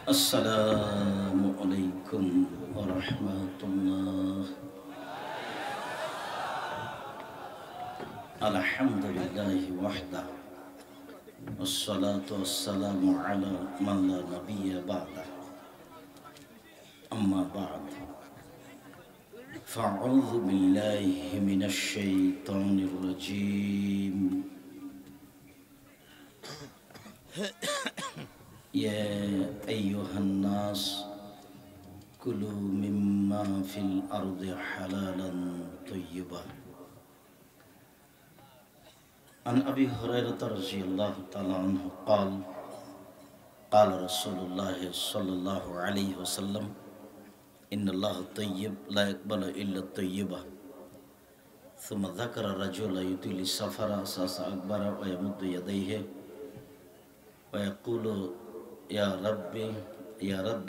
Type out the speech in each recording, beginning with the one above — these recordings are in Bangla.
Assalamualaikum warahmatullah. Alhamdulillahi wahda. Wassalatu wassalamu ala man la nabiyya ba'da. Amma ba'd. Fa'udhu billahi minasy syaithanir rajim. Ya ayyuhan nas kulu mimma fil ardi halalan thayyiban. An Abi Hurairah radhiyallahu ta'ala anhu qala Rasulullah sallallahu alaihi wasallam innallaha tayyib la yaqbalu illa tayyiba. Thumma dhakara rajulan yutilu safara sasa akbara wa yamuddu yadayhi wa yaqulu ya Rabbi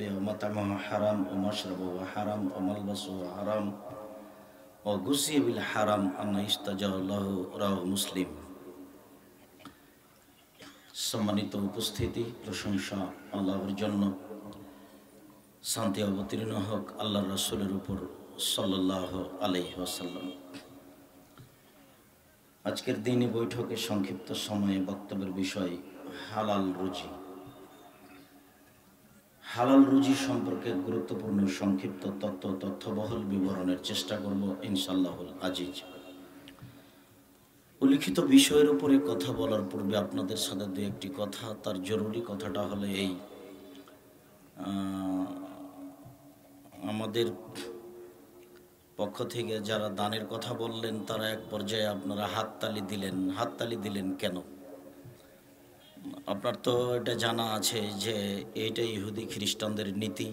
wa mat'amuhu haram wa mashrabuhu haram wa malbasuhu haram wa ghuzziya bil haram anna istajara lahu rawahu Muslim. সম্মানিত উপস্থিতি, প্রশংসা আল্লাহর জন্য, শান্তি অবতীর্ণ হোক আল্লাহর রাসূলের উপর সাল্লাল্লাহু আলাইহি ওয়াসাল্লাম। আজকের দিনই বৈঠকে সংক্ষিপ্ত সময়ে বক্তব্যের বিষয় হালাল রুজি। হালাল রুজি সম্পর্কে গুরুত্বপূর্ণ সংক্ষিপ্ত তথ্যবহুল বিবরণের চেষ্টা করব ইনশাআল্লাহুল আজিজ। উল্লিখিত বিষয়ের উপরে কথা বলার পূর্বে আপনাদের সাথে দু একটি কথা, তার জরুরি কথাটা হলো এই, আমাদের পক্ষ থেকে যারা দানের কথা বললেন তারা এক পর্যায়ে আপনারা হাততালি দিলেন কেন? আপনার তো এটা জানা আছে যে এইটা ইহুদি খ্রিস্টানদের নীতি।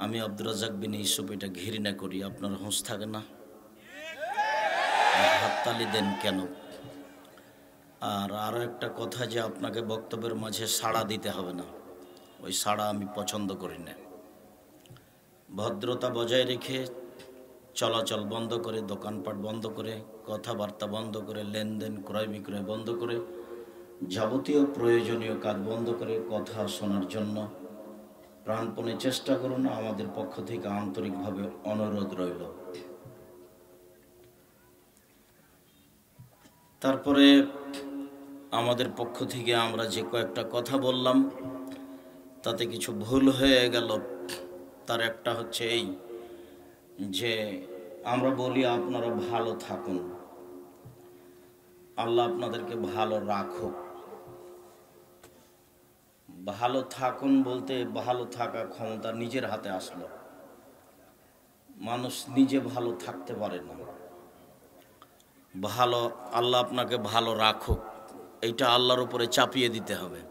আমি আব্দুর রাজ্জাক বিন ইউসুফ এটা ঘৃণা করি। আপনার হোঁশ থাকে না, হাততালি দেন কেন? আর আরও একটা কথা, যে আপনাকে বক্তব্যের মাঝে সাড়া দিতে হবে না, ওই সাড়া আমি পছন্দ করি না। ভদ্রতা বজায় রেখে, চলাচল বন্ধ করে, দোকানপাট বন্ধ করে, কথাবার্তা বন্ধ করে, লেনদেন ক্রয় বিক্রয় বন্ধ করে, যাবতীয় প্রয়োজনীয় কাজ বন্ধ করে কথা শোনার জন্য প্রাণপণে চেষ্টা করুন। আমাদের পক্ষ থেকে আন্তরিকভাবে অনুরোধ রইল। তারপরে আমাদের পক্ষ থেকে আমরা যে কয়েকটা কথা বললাম তাতে কিছু ভুল হয়ে গেল। তার একটা হচ্ছে এই যে আমরা বলি আপনারা ভালো থাকুন, আল্লাহ আপনাদেরকে ভালো রাখুক। ভালো থাকুন বলতে ভালো থাকা ক্ষমতা নিজের হাতে আসলো। মানুষ নিজে ভালো থাকতে পারে না। ভালো আল্লাহ আপনাকে ভালো রাখুক, এইটা আল্লাহর উপরে চাপিয়ে দিতে হবে।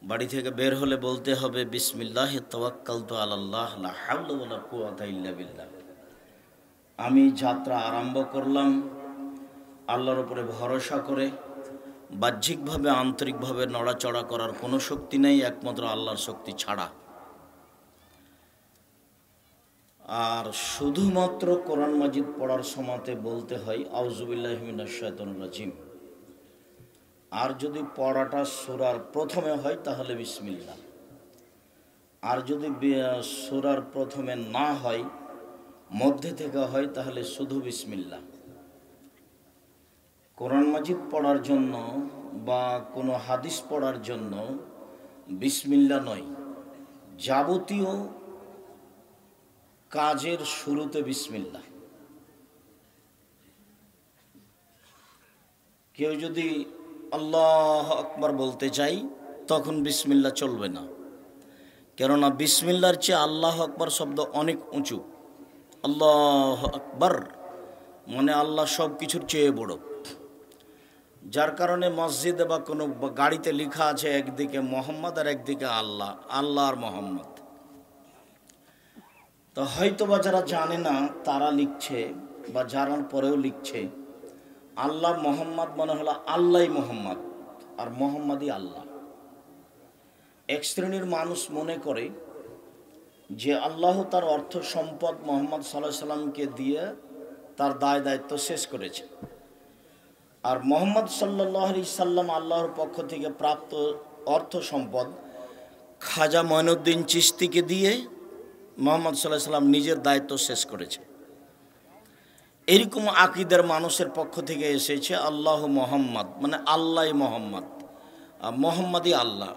বাড়ি থেকে বের হলে বলতে হবে বিসমিল্লাহি তাওয়াক্কালতু আলাল্লাহ লা হাওলা ওয়ালা কুওয়াতা ইল্লা বিল্লাহ। আমি যাত্রা আরম্ভ করলাম আল্লাহর উপরে ভরসা করে। বাহ্যিকভাবে আন্তরিকভাবে নড়াচড়া করার কোনো শক্তি নেই একমাত্র আল্লাহর শক্তি ছাড়া। আর শুধুমাত্র কোরআন মাজিদ পড়ার সময়তে বলতে হয় আউযুবিল্লাহি মিনাশ শাইতানির রাজিম। আর যদি পড়াটা সূরার প্রথমে হয় তাহলে বিসমিল্লাহ। আর যদি সূরার প্রথমে না হয়, মধ্যে থেকে হয়, তাহলে শুধু বিসমিল্লাহ। কোরআন মাজিদ পড়ার জন্য বা কোনো হাদিস পড়ার জন্য বিসমিল্লাহ নয়, যাবতীয় কাজের শুরুতে বিসমিল্লাহ। কেউ যদি আল্লাহ আকবার বলতে চাই তখন বিসমিল্লাহ চলবে না, কেননা বিসমিল্লাহর চেয়ে আল্লাহ আকবার শব্দ অনেক উঁচু। আল্লাহ আকবার মানে আল্লাহ সব কিছুর চেয়ে বড়। যার কারণে মসজিদে বা কোনো গাড়িতে লেখা আছে একদিকে মোহাম্মদ আর একদিকে আল্লাহ, আল্লাহ আর মোহাম্মদ। তো হয়তো বা যারা জানে না তারা লিখছে বা জানার পরেও লিখছে আল্লাহ মোহাম্মদ মনে হলো আল্লাহই মোহাম্মদ আর মোহাম্মদই আল্লাহ। এক শ্রেণীর মানুষ মনে করে যে আল্লাহ তার অর্থ সম্পদ মোহাম্মদ সাল্লাল্লাহু আলাইহি সাল্লামকে দিয়ে তার দায়িত্ব শেষ করেছে, আর মোহাম্মদ সাল্লাল্লাহু আলাইহি সাল্লাম আল্লাহর পক্ষ থেকে প্রাপ্ত অর্থ সম্পদ খাজা মঈনুদ্দিন চিশতিকে দিয়ে মুহাম্মদ সাল্লাল্লাহু আলাইহি সাল্লাম নিজের দায়িত্ব শেষ করেছে। এরকম আকীদার মানুষের পক্ষ থেকে এসেছে আল্লাহ মোহাম্মদ, মানে আল্লাহ মোহাম্মদ, মোহাম্মদই আল্লাহ।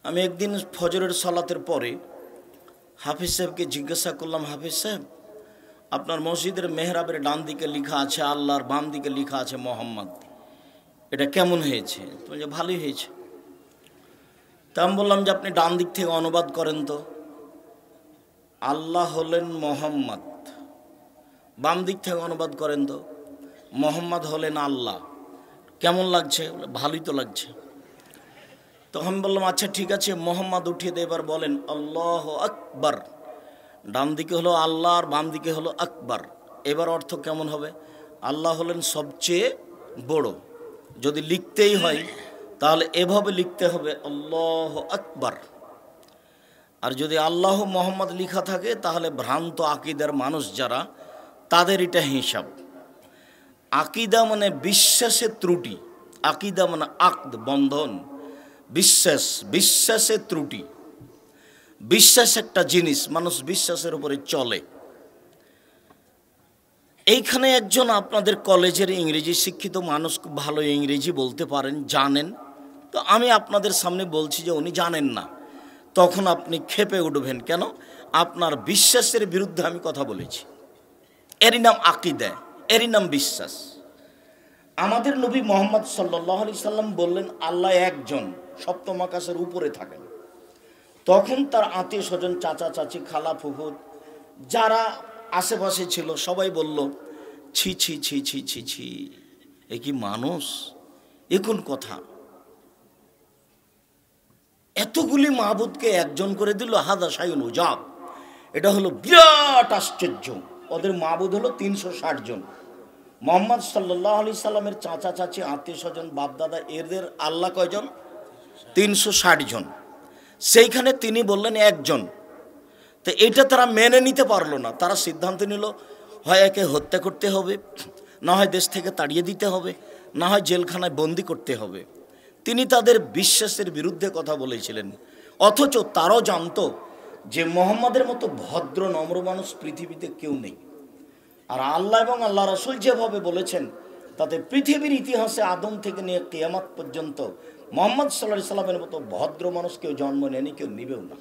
আমি একদিন ফজরের সালাতের পরে হাফিজ সাহেবকে জিজ্ঞাসা করলাম, হাফিজ সাহেব, আপনার মসজিদের মেহরাবের ডান দিকে লেখা আছে আল্লাহ, আর বাম দিকে লেখা আছে মোহাম্মদ, এটা কেমন হয়েছে? তো যে ভালোই হয়েছে। তা আমি বললাম যে আপনি ডান দিক থেকে অনুবাদ করেন তো, আল্লাহ হলেন মোহাম্মদ, বাম দিক থেকে অনুবাদ করেন তো, মোহাম্মদ হলেন আল্লাহ, কেমন লাগছে? ভালোই তো লাগছে। তখন বললাম আচ্ছা ঠিক আছে, মোহাম্মদ উঠিয়ে দিয়ে এবার বলেন আল্লাহ আকবার। ডান দিকে হলো আল্লাহ আর বাম দিকে হলো আকবার, এবার অর্থ কেমন হবে? আল্লাহ হলেন সবচেয়ে বড়, যদি লিখতেই হয় তাহলে এভাবে লিখতে হবে আল্লাহ আকবার। আর যদি আল্লাহ মোহাম্মদ লিখা থাকে তাহলে ভ্রান্ত আকীদার মানুষ যারা, তাদের এটা হিসাব। আকীদা মানে বিশ্বাসের ত্রুটি, আকীদা মানে আকদ বন্ধন, বিশ্বাস, বিশ্বাসের ত্রুটি। বিশ্বাস একটা জিনিস, মানুষ বিশ্বাসের উপরে চলে। এইখানে একজন আপনাদের কলেজের ইংরেজি শিক্ষিত মানুষ, খুব ভালো ইংরেজি বলতে পারেন, জানেন, তো আমি আপনাদের সামনে বলছি যে উনি জানেন না, তখন আপনি ক্ষেপে উঠবেন কেন? আপনার বিশ্বাসের বিরুদ্ধে আমি কথা বলেছি। এরই নাম আকীদা, এরই নাম বিশ্বাস। আমাদের নবী মুহাম্মদ সাল্লাল্লাহু আলাইহি সাল্লাম বললেন আল্লাহ একজন, সপ্তম আকাশের উপরে থাকেন। তখন তার আত্মীয় স্বজন, চাচা চাচি, খালা ফুফু যারা আশেপাশে ছিল সবাই বলল ছি ছি ছি ছি ছি ছি, এ কি মানুষ, এ কোন কথা? এতগুলি মাহবুদকে একজন করে দিল, হাদা শাইউন উজাব, এটা হলো বিরাট আশ্চর্য। ওদের মাহবুদ হলো 360 জন। মুহাম্মদ সাল্লাল্লাহু আলাইহি সাল্লামের চাচা চাচি, আত্মীয় স্বজন, বাপদাদা, এদের আল্লাহ কয়জন? 360 জন। সেইখানে তিনি বললেন একজন। তো এটা তারা মেনে নিতে পারলো না। তারা সিদ্ধান্ত নিল হয় একে হত্যা করতে হবে, না হয় দেশ থেকে তাড়িয়ে দিতে হবে, না হয় জেলখানায় বন্দি করতে হবে। তিনি তাদের বিশ্বাসের বিরুদ্ধে কথা বলেছিলেন, অথচ তারাও জানতো যে মুহাম্মদের মতো ভদ্র নম্র মানুষ পৃথিবীতে কেউ নেই। আর আল্লাহ এবং আল্লাহ রাসূল যেভাবে বলেছেন তাতে পৃথিবীর ইতিহাসে আদম থেকে নিয়ে কিয়ামত পর্যন্ত মুহাম্মদ সাল্লাল্লাহু আলাইহি সাল্লামের মতো ভদ্র মানুষ কেউ জন্ম নেয়নি, কেউ নিবেও না।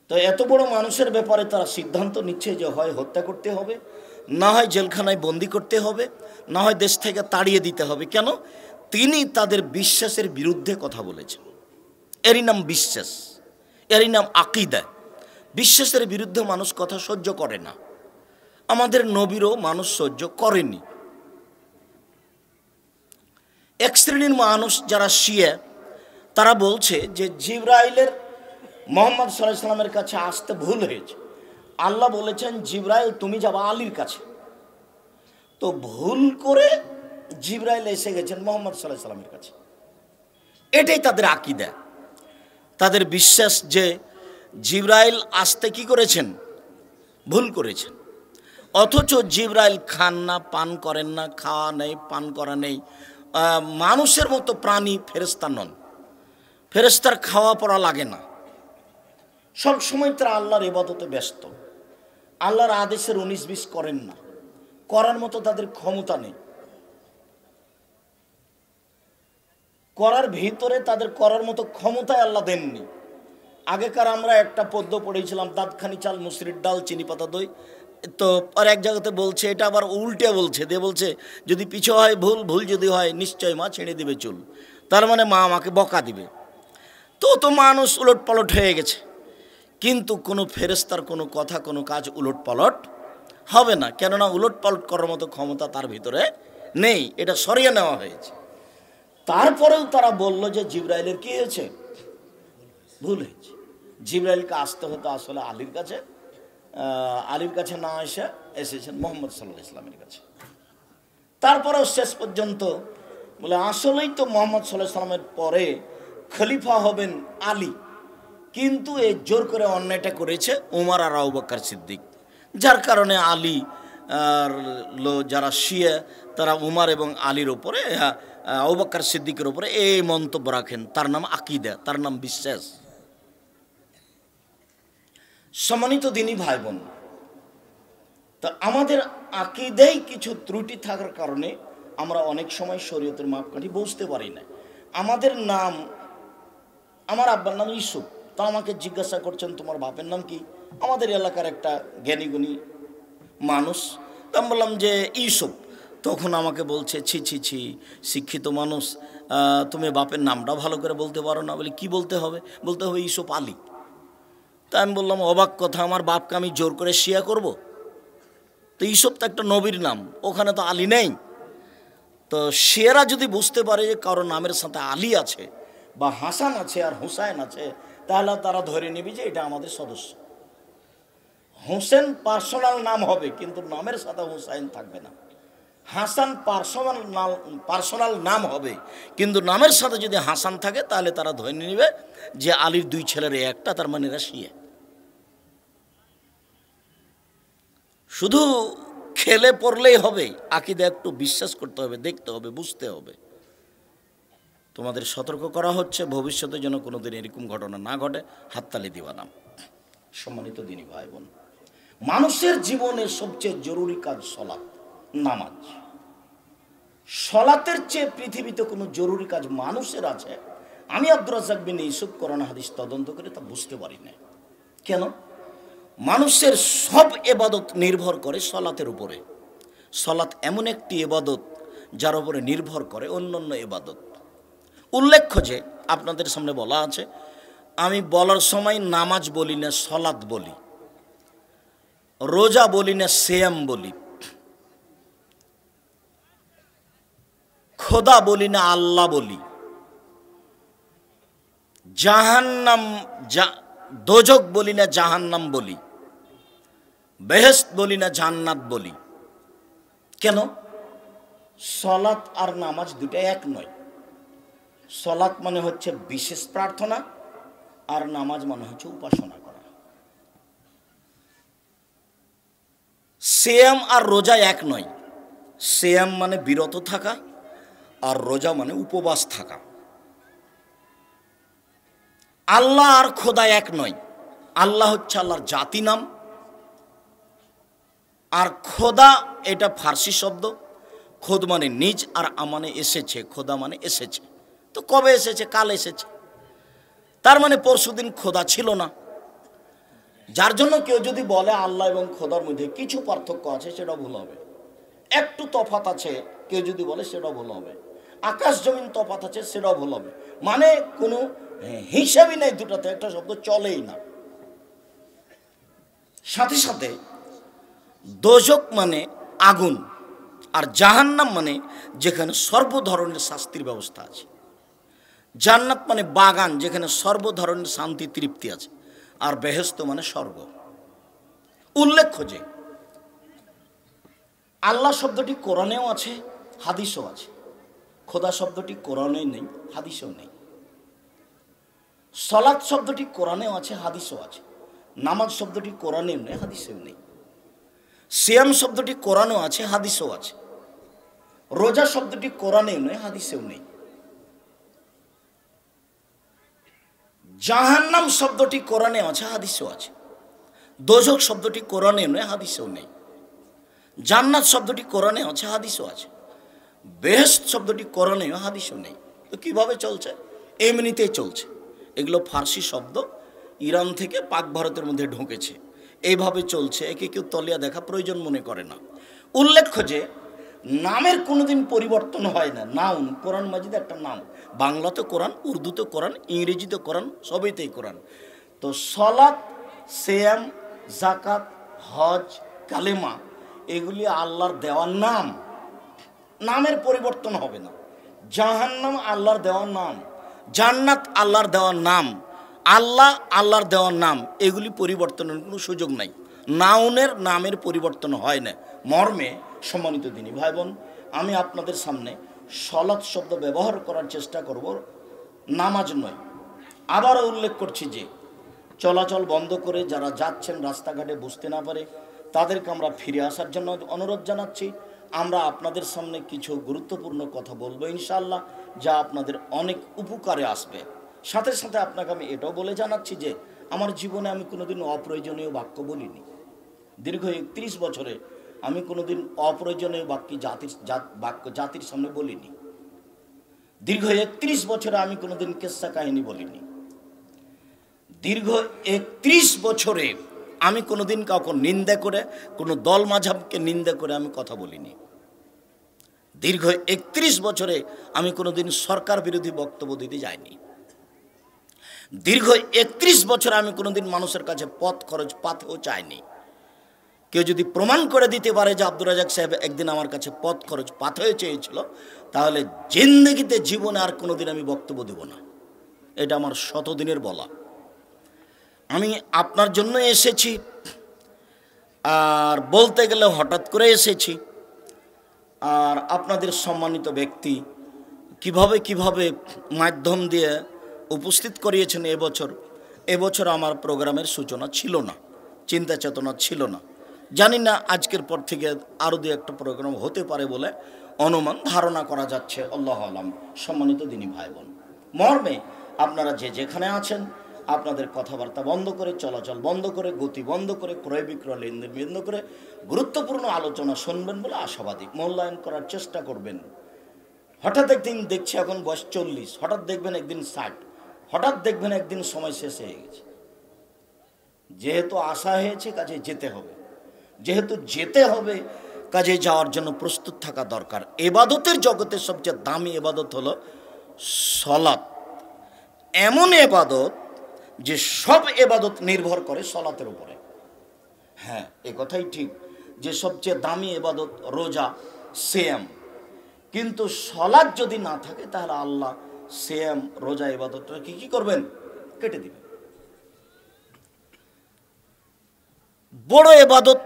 তো এত বড় মানুষের ব্যাপারে তারা সিদ্ধান্ত নিচ্ছে যে হয় হত্যা করতে হবে, না হয় জেলখানায় বন্দি করতে হবে, না হয় দেশ থেকে তাড়িয়ে দিতে হবে। কেন? তিনি তাদের বিশ্বাসের বিরুদ্ধে কথা বলেছেন। এরই নাম বিশ্বাস, এরই নাম আকীদা। বিশ্বাসের বিরুদ্ধে মানুষ কথা সহ্য করে না। আমাদের নবীরও মানুষ সহ্য করেনি। এক শ্রেণীর মানুষ যারা শিয়া, তারা বলছে যে জিবরাইলের মুহাম্মদ সাল্লাল্লাহু আলাইহি সাল্লামের কাছে আসতে ভুল হয়েছে। আল্লাহ বলেছেন জিবরাইল তুমি যাবা আলীর কাছে, তো ভুল করে জিবরাইল এসে গেছেন মুহাম্মদ সাল্লাল্লাহু আলাইহি সাল্লামের কাছে। এটাই তাদের আকীদা, তাদের বিশ্বাস যে জিবরাইল আসতে কি করেছেন? ভুল করেছেন। অথচ জিবরাইল খান না, পান করেন না, খাওয়া নেই, পান করা নেই, মানুষের মতো প্রাণী, ফেরেশতা নন। ফেরেশতার খাওয়া পড়া লাগে না, সব সময় তারা আল্লাহর ইবাদতে ব্যস্ত। আল্লাহর আদেশের 19-20 করেন না, করার মতো তাদের ক্ষমতা নেই। করার ভিতরে তাদের করার মতো ক্ষমতায় আল্লাহ দেননি। আগেকার আমরা একটা পদ্য পড়েছিলাম, দাঁতখানি চাল, মুসুরির ডাল, চিনি পাতা দই। তো আর এক জায়গাতে বলছে, এটা আবার উল্টে বলছে, দিয়ে বলছে যদি পিছু হয় ভুল, ভুল যদি হয় নিশ্চয় মা ছেড়ে দিবে চুল। তার মানে মা আমাকে বকা দিবে। তো মানুষ উলট পালট হয়ে গেছে। কিন্তু কোনো ফেরেশতার কোনো কথা, কোনো কাজ উলট পালট হবে না, কেননা উলট পালট করার মতো ক্ষমতা তার ভিতরে নেই, এটা সরিয়ে নেওয়া হয়েছে। তারপরেও তারা বলল যে জিবরাইলের কি হয়েছে? ভুল হয়েছে। জিবরাইলকে আসতে হতো আসলে আলীর কাছে, আলীর কাছে না এসেছেন মুহাম্মদ সাল্লাল্লাহু আলাইহি সাল্লামের কাছে। তারপরেও শেষ পর্যন্ত বলে আসলেই তো মুহাম্মদ সাল্লাল্লাহু আলাইহি সাল্লামের পরে খলিফা হবেন আলী, কিন্তু এই জোর করে অন্যায়টা করেছে উমর আর আবু বকর সিদ্দিক, যার কারণে আলী আর যারা শিয়া তারা উমর এবং আলীর ওপরে আবু বকর সিদ্দিকের উপরে এই মন্তব্য রাখেন। তার নাম আকীদা, তার নাম বিশ্বাস। সম্মানিত দিনী ভাই বোন, তা আমাদের আকীদায় কিছু ত্রুটি থাকার কারণে আমরা অনেক সময় শরীয়তের মাপকাঠি বুঝতে পারি না। আমাদের নাম, আমার আব্বার নাম ইউসুফ, তা আমাকে জিজ্ঞাসা করছেন তোমার বাপের নাম কি? আমাদের এলাকার একটা জ্ঞানীগুণী মানুষ, তা আমি বললাম যে ইউসুফ। তখন আমাকে বলছে, ছি ছি ছি, শিক্ষিত মানুষ, তুমি বাপের নামটা ভালো করে বলতে পারো না। বলি কি বলতে হবে? বলতে হবে ইউসুফ আলী। তা আমি বললাম অবাক কথা, আমার বাপকে আমি জোর করে শিয়া করব? তো ইউসুফ তো একটা নবীর নাম, ওখানে তো আলী নেই। তো শিয়ারা যদি বুঝতে পারে যে কারো নামের সাথে আলী আছে বা হাসান আছে আর হুসাইন আছে, তাহলে তারা ধরে নেবে যে এটা আমাদের সদস্য। হোসেন পার্সোনাল নাম হবে, কিন্তু নামের সাথে হুসাইন থাকবে না। হাসান পার্সোনাল নাম হবে, কিন্তু নামের সাথে যদি হাসান থাকে তাহলে তারা ধরে নেবে যে আলীর দুই ছেলের একটা, তার মানে এরা শিয়া। শুধু খেলে পড়লেই হবে, আকীদা একটু বিশ্বাস করতে হবে, দেখতে হবে, বুঝতে হবে। তোমাদের সতর্ক করা হচ্ছে ভবিষ্যতে যেন কোনোদিন এরকম ঘটনা না ঘটে। হাততালি দিবা না। সম্মানিত দিনী ভাই বোন, মানুষের জীবনের সবচেয়ে জরুরি কাজ সলাৎ, নামাজ। সলাতের চেয়ে পৃথিবীতে কোনো জরুরি কাজ মানুষের আছে, আমি আব্দুর রাজ্জাক বিন ইউসুফ কোরআন হাদিস তদন্ত করে তা বুঝতে পারি না। কেন? মানুষের সব ইবাদত নির্ভর করে সলাতের উপরে। সলাত এমন একটি ইবাদত যার উপরে নির্ভর করে অন্যান্য ইবাদত। উল্লেখ্য যে আপনাদের সামনে বলা আছে, আমি বলার সময় নামাজ বলি না, সলাত বলি। রোজা বলি না, সিয়াম বলি। খোদা বলি না, আল্লাহ বলি। জাহান্নাম, দোজক বলি না, জাহান্নাম বলি। বেহেশত বলি না, জান্নাত বলি। কেন? সলাত আর নামাজ দুটো এক নয়। সলাত মানে হচ্ছে বিশেষ প্রার্থনা, আর নামাজ মানে হচ্ছে উপাসনা করা। সিয়াম আর রোজা এক নয়। সিয়াম মানে বিরত থাকা, আর রোজা মানে উপবাস থাকা। আল্লাহ আর খোদা এক নয়। আল্লাহ হচ্ছে আল্লাহর জাতি নাম, আর খোদা এটা ফার্সি শব্দ। খোদ মানে নিজ, আর মানে এসেছে। খোদা মানে এসেছে। তো কবে এসেছে? কাল এসেছে। তার মানে পরশুদিন খোদা ছিল না। যার জন্য কেউ যদি বলে আল্লাহ এবং খোদার মধ্যে কিছু পার্থক্য আছে, সেটা ভুল হবে। একটু তফাৎ আছে কেউ যদি বলে, সেটাও ভুল হবে। আকাশ জমিন তফাৎ আছে, সেটাও ভুল হবে। মানে কোনো হিসাবই নেই, দুটাতে একটা শব্দ চলেই না। সাথে সাথে দোজক মানে আগুন, আর জাহান্নাম মানে যেখানে সর্ব ধরনের শাস্তির ব্যবস্থা আছে। জান্নাত মানে বাগান, যেখানে সর্ব ধরনের শান্তি তৃপ্তি আছে। আর বেহেশত মানে স্বর্গ। উল্লেখ্য যে আল্লাহ শব্দটি কোরআনেও আছে, হাদিসও আছে। খোদা শব্দটি কোরআনে নেই, হাদিসেও নেই। সলাত শব্দটি কোরআনেও আছে, হাদিসও আছে। নামাজ শব্দটি কোরআনেও নেই, হাদিসেও নেই। সিয়াম শব্দটি কোরআনেও আছে, হাদিসেও আছে। রোজা শব্দটি কোরআনেও নেই, হাদিসেও নেই। জাহান্নাম শব্দটি কোরআনে আছে, হাদিসেও আছে। দোজক শব্দটি কোরআনেও নেই, হাদিসেও নেই। জান্নাত শব্দটি কোরআনে আছে, হাদিসও আছে। বেহেশত শব্দটি কোরআনেও, হাদিসও নেই। তো কিভাবে চলছে? এমনিতেই চলছে। এগুলো ফার্সি শব্দ, ইরান থেকে পাক ভারতের মধ্যে ঢুকেছে। এইভাবে চলছে, একে কেউ তলিয়া দেখা প্রয়োজন মনে করে না। উল্লেখ্য যে নামের কোনোদিন পরিবর্তন হয় না। নাউন, কোরআন মাজিদে একটা নাম। বাংলাতে কোরআন, উর্দুতে কোরআন, ইংরেজিতে কোরআন, সবইতেই কোরআন। তো সলাত, সিয়াম, যাকাত, হজ, কালেমা, এগুলি আল্লাহর দেওয়ার নাম। নামের পরিবর্তন হবে না। জাহান্নাম আল্লাহর দেওয়ার নাম, জান্নাত আল্লাহর দেওয়ার নাম, আল্লাহ আল্লাহর দেওয়ার নাম। এগুলি পরিবর্তনের কোনো সুযোগ নাই। নাউনের নামের পরিবর্তন হয় না। মর্মে সম্মানিত দিনী ভাই বোন, আমি আপনাদের সামনে সলাত শব্দ ব্যবহার করার চেষ্টা করব, নামাজ নয়। আবারও উল্লেখ করছি যে চলাচল বন্ধ করে যারা যাচ্ছেন রাস্তাঘাটে বুঝতে না পারে, তাদেরকে আমরা ফিরে আসার জন্য অনুরোধ জানাচ্ছি। আমরা আপনাদের সামনে কিছু গুরুত্বপূর্ণ কথা বলবো ইনশাআল্লাহ, যা আপনাদের অনেক উপকারে আসবে। সাথে সাথে আপনাকে আমি এটাও বলে জানাচ্ছি যে আমার জীবনে আমি কোনোদিন অপ্রয়োজনীয় বাক্য বলিনি। দীর্ঘ 31 বছরে আমি কোনোদিন অপ্রয়োজনীয় বাক্য জাতির সামনে বলিনি। দীর্ঘ 31 বছরে আমি কোনোদিন কিস্সা কাহিনী বলিনি। দীর্ঘ 31 বছরে আমি কোনোদিন কাউকে নিন্দা করে, কোনো দল মাঝাবকে নিন্দা করে আমি কথা বলিনি। দীর্ঘ 31 বছরে আমি কোনোদিন সরকার বিরোধী বক্তব্য দিতে যাইনি। দীর্ঘ 31 বছর আমি কোনোদিন মানুষের কাছে পথ খরচ পাতেও চাইনি। কেউ যদি প্রমাণ করে দিতে পারে যে আব্দুর রাজ্জাক সাহেব একদিন আমার কাছে পথ খরচ পাথেও চেয়েছিল, তাহলে জিন্দেগিতে জীবনে আর কোনোদিন আমি বক্তব্য দেব না। এটা আমার শতদিনের বলা। আমি আপনার জন্য এসেছি, আর বলতে গেলে হঠাৎ করে এসেছি। আর আপনাদের সম্মানিত ব্যক্তি কিভাবে মাধ্যম দিয়ে উপস্থিত করিয়েছেন এবছর আমার প্রোগ্রামের সূচনা ছিল না, চিন্তা চেতনা ছিল না। জানি না আজকের পর থেকে আরও দু একটা প্রোগ্রাম হতে পারে বলে অনুমান ধারণা করা যাচ্ছে। আল্লাহ আলাম। সম্মানিত দিনী ভাই বোন, মর্মে আপনারা যে যেখানে আছেন আপনাদের কথাবার্তা বন্ধ করে, চলাচল বন্ধ করে, গতি বন্ধ করে, ক্রয় বিক্রয় লেনদেন বন্ধ করে গুরুত্বপূর্ণ আলোচনা শুনবেন বলে আশাবাদী। মূল্যায়ন করার চেষ্টা করবেন। হঠাৎ একদিন দেখছি এখন বয়স 40, হঠাৎ দেখবেন একদিন 60, হঠাৎ দেখবেন একদিন সময় শেষ হয়ে গেছে। যেহেতু আশা হয়েছে কাজে যেতে হবে, যেহেতু যেতে হবে কাজে যাওয়ার জন্য প্রস্তুত থাকা দরকার। এবাদতের জগতের সবচেয়ে দামি এবাদত হলো সলাত। এমন এবাদত যে সব এবাদত নির্ভর করে সলাতের উপরে। হ্যাঁ, এ কথাই ঠিক যে সবচেয়ে দামি এবাদত রোজা, সিয়াম। কিন্তু সলাত যদি না থাকে তাহলে আল্লাহ সিয়াম, রোজা ইবাদতটা কি করবেন? কেটে দিবেন। বড় ইবাদত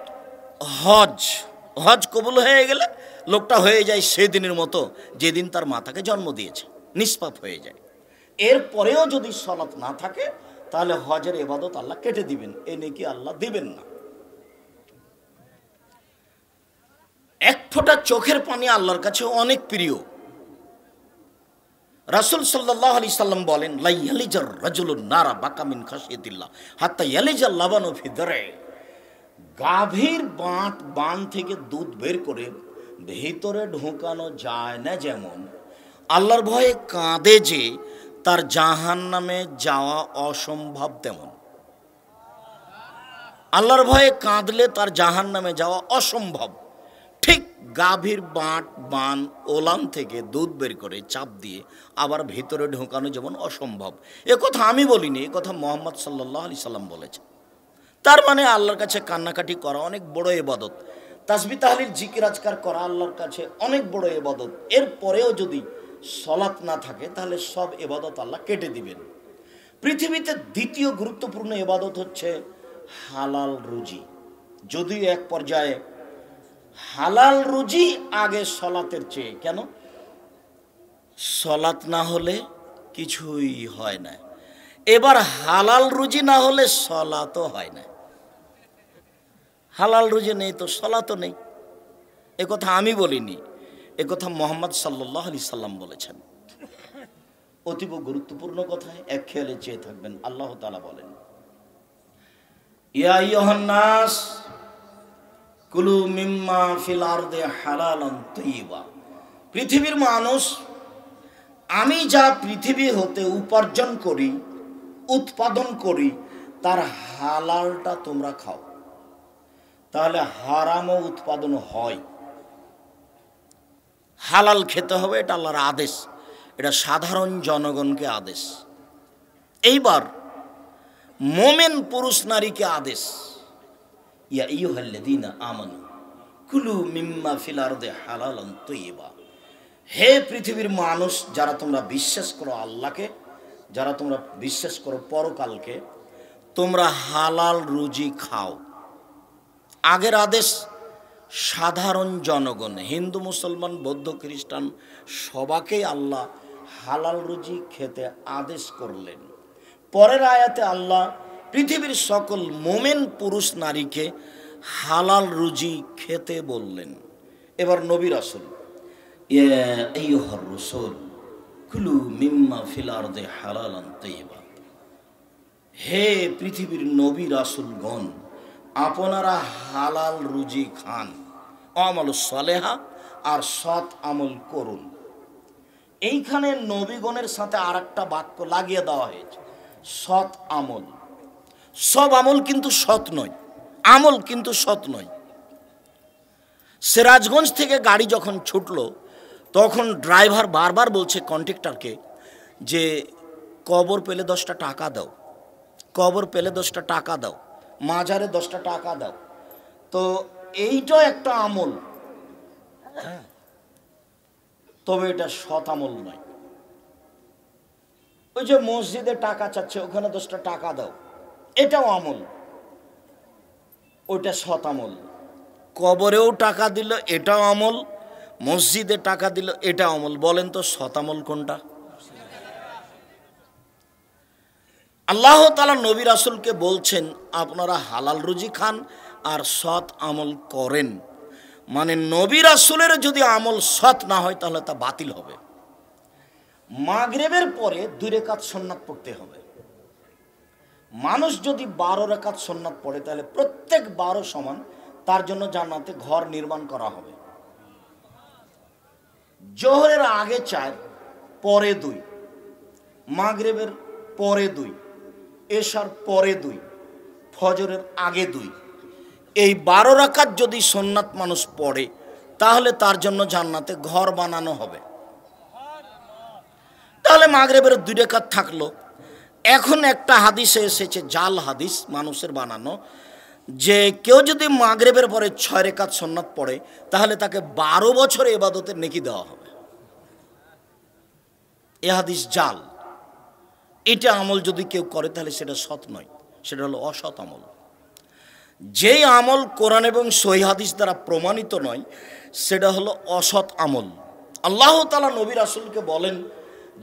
হজ কবুল হয়ে গেলে লোকটা হয়ে যায় সেদিনের মতো যেদিন তার মাতাকে জন্ম দিয়েছে, নিষ্পাপ হয়ে যায়। এরপরেও যদি সলাত না থাকে তাহলে হজের ইবাদত আল্লাহ কেটে দিবেন, এ নেকি আল্লাহ দিবেন না। এক ফোঁটা চোখের পানি আল্লাহর কাছে অনেক প্রিয়। রাসূল সাল্লাল্লাহু আলাইহি সাল্লাম বলেন, লা ইয়ালিজার রাজুলুন নারা বাকা মিন খাশিয়াতিল্লাহ হাত্তা ইয়ালিজাল লাবানু ফি দারে। গাভীর বান থেকে দুধ বের করে ভিতরে ঢোকানো যায় না, যেমন আল্লাহর ভয়ে কাঁদে যে তার জাহান্নামে যাওয়া অসম্ভব, তেমন আল্লাহর ভয়ে কাঁদলে তার জাহান্নামে যাওয়া অসম্ভব। ঠিক গাভীর বান ওলান থেকে দুধ বের করে চাপ দিয়ে আবার ভিতরে ঢোকানো যেমন অসম্ভব। এ কথা আমি বলিনি, এ কথা মুহাম্মদ সাল্লাল্লাহু আলাইহি সাল্লাম বলেছেন। তার মানে আল্লাহর কাছে কান্নাকাটি করা অনেক বড় ইবাদত। তাসবিহ তাহলিল জিকির আজকার করা আল্লাহর কাছে অনেক বড় ইবাদত। এরপরেও যদি সলাত না থাকে তাহলে সব ইবাদত আল্লাহ কেটে দিবেন। পৃথিবীতে দ্বিতীয় গুরুত্বপূর্ণ ইবাদত হচ্ছে হালাল রুজি। যদিও এক পর্যায়ে হালাল রুজি আগে সলাতের চেয়ে। কেন? সলাত না হলে কিছুই হয় না। এবার হালাল রুজি না হলে সলাতও হয় না। হালাল রুজি নেই তো সলাতও নেই। এ কথা আমি বলিনি, এ কথা মুহাম্মদ সাল্লাল্লাহু আলাইহি সাল্লাম বলেছেন। অতীব গুরুত্বপূর্ণ কথা, এক খেয়ালে চেয়ে থাকবেন। আল্লাহ তাআলা বলেন, ইয়া আইয়ুহান নাস কুলু মিম্মা ফিল আরদি হালালান তাইয়্যিবা। পৃথিবীর মানুষ, আমি যা পৃথিবী হতে উপার্জন করি, উৎপাদন করি, তার হালালটা তোমরা খাও। তাহলে হারামও উৎপাদন হয়। হালাল খেতে হবে, এটা আল্লাহর আদেশ, এটা সাধারণ জনগণকে আদেশ। এইবার মোমেন পুরুষ নারীকে আদেশ, ইয়া আইয়ুহাল্লাযীনা আমানু কুলু মিম্মা ফিল আরদি হালালান তাইয়্যিবা। হে পৃথিবীর মানুষ, যারা তোমরা বিশ্বাস করো আল্লাহকে, যারা তোমরা বিশ্বাস করো পরকালকে, তোমরা হালাল রুজি খাও। আগের আদেশ সাধারণ জনগণ, হিন্দু, মুসলমান, বৌদ্ধ, খ্রিস্টান সবাকেই আল্লাহ হালাল রুজি খেতে আদেশ করলেন। পরের আয়াতে আল্লাহ পৃথিবীর সকল মোমেন পুরুষ নারীকে হালাল রুজি খেতে বললেন। এবার নবী রাসূল, ইয়া আইয়ুহার রাসূল কুলু মিম্মা ফিল আরদি হালালান তাইয়্যিবা, হে পৃথিবীর নবী রাসূলগণ, আপনারা হালাল রুজি খান, আমালুস সালেহা, আর সৎ আমল করুন। এইখানে নবীগণের সাথে আর একটা বাক্য লাগিয়ে দেওয়া হয়েছে, সৎ আমল। সব আমল কিন্তু সৎ নয়, আমল কিন্তু সৎ নয়। সিরাজগঞ্জ থেকে গাড়ি যখন ছুটলো তখন ড্রাইভার বারবার বলছে কন্ট্রাক্টরকে যে কবর পেলে 10টা টাকা দাও, কবর পেলে 10টা টাকা দাও, মাজারে 10টা টাকা দাও। তো এইটাও একটা আমল, তবে এটা সৎ আমল নয়। ওই যে মসজিদে টাকা চাচ্ছে, ওখানে 10টা টাকা দাও, এটাও আমল, ওইটা সৎ আমল। কবরেও টাকা দিল, এটাও আমল, মসজিদে টাকা দিল, এটা আমল। বলেন তো সৎ আমল কোনটা? আল্লাহ তাআলা নবী রাসূলকে বলছেন আপনারা হালাল রুজি খান আর সৎ আমল করেন। মানে নবী রাসূলের যদি আমল সৎ না হয় তাহলে তা বাতিল হবে। মাগরিবের পরে 2 রাকাত সুন্নাত পড়তে হবে। মানুষ যদি 12 রাকাত সুন্নাত পড়ে তাহলে প্রত্যেক 12 সমান, তার জন্য জান্নাতে ঘর নির্মাণ করা হবে। জোহরের আগে 4, পরে 2, মাগরিবের পরে 2, এশার পরে 2, ফজরের আগে 2, এই 12 রাকাত যদি সুন্নাত মানুষ পড়ে তাহলে তার জন্য জান্নাতে ঘর বানানো হবে। তাহলে মাগরিবের 2 রাকাত থাকলো। এখন একটা হাদিসে এসেছে, জাল হাদিস মানুষের বানানো, যে কেউ যদি মাগরিবের পরে 6 রাকাত সুন্নাত পড়ে তাহলে তাকে 12 বছর ইবাদতের নেকি দেওয়া হবে। এ হাদিস জাল। এটা আমল যদি কেউ করে তাহলে সেটা সৎ নয়, সেটা হলো অসৎ আমল। যেই আমল কোরআন এবং সহিহ হাদিস দ্বারা প্রমাণিত নয় সেটা হলো অসৎ আমল। আল্লাহ তাআলা নবী রাসূলকে বলেন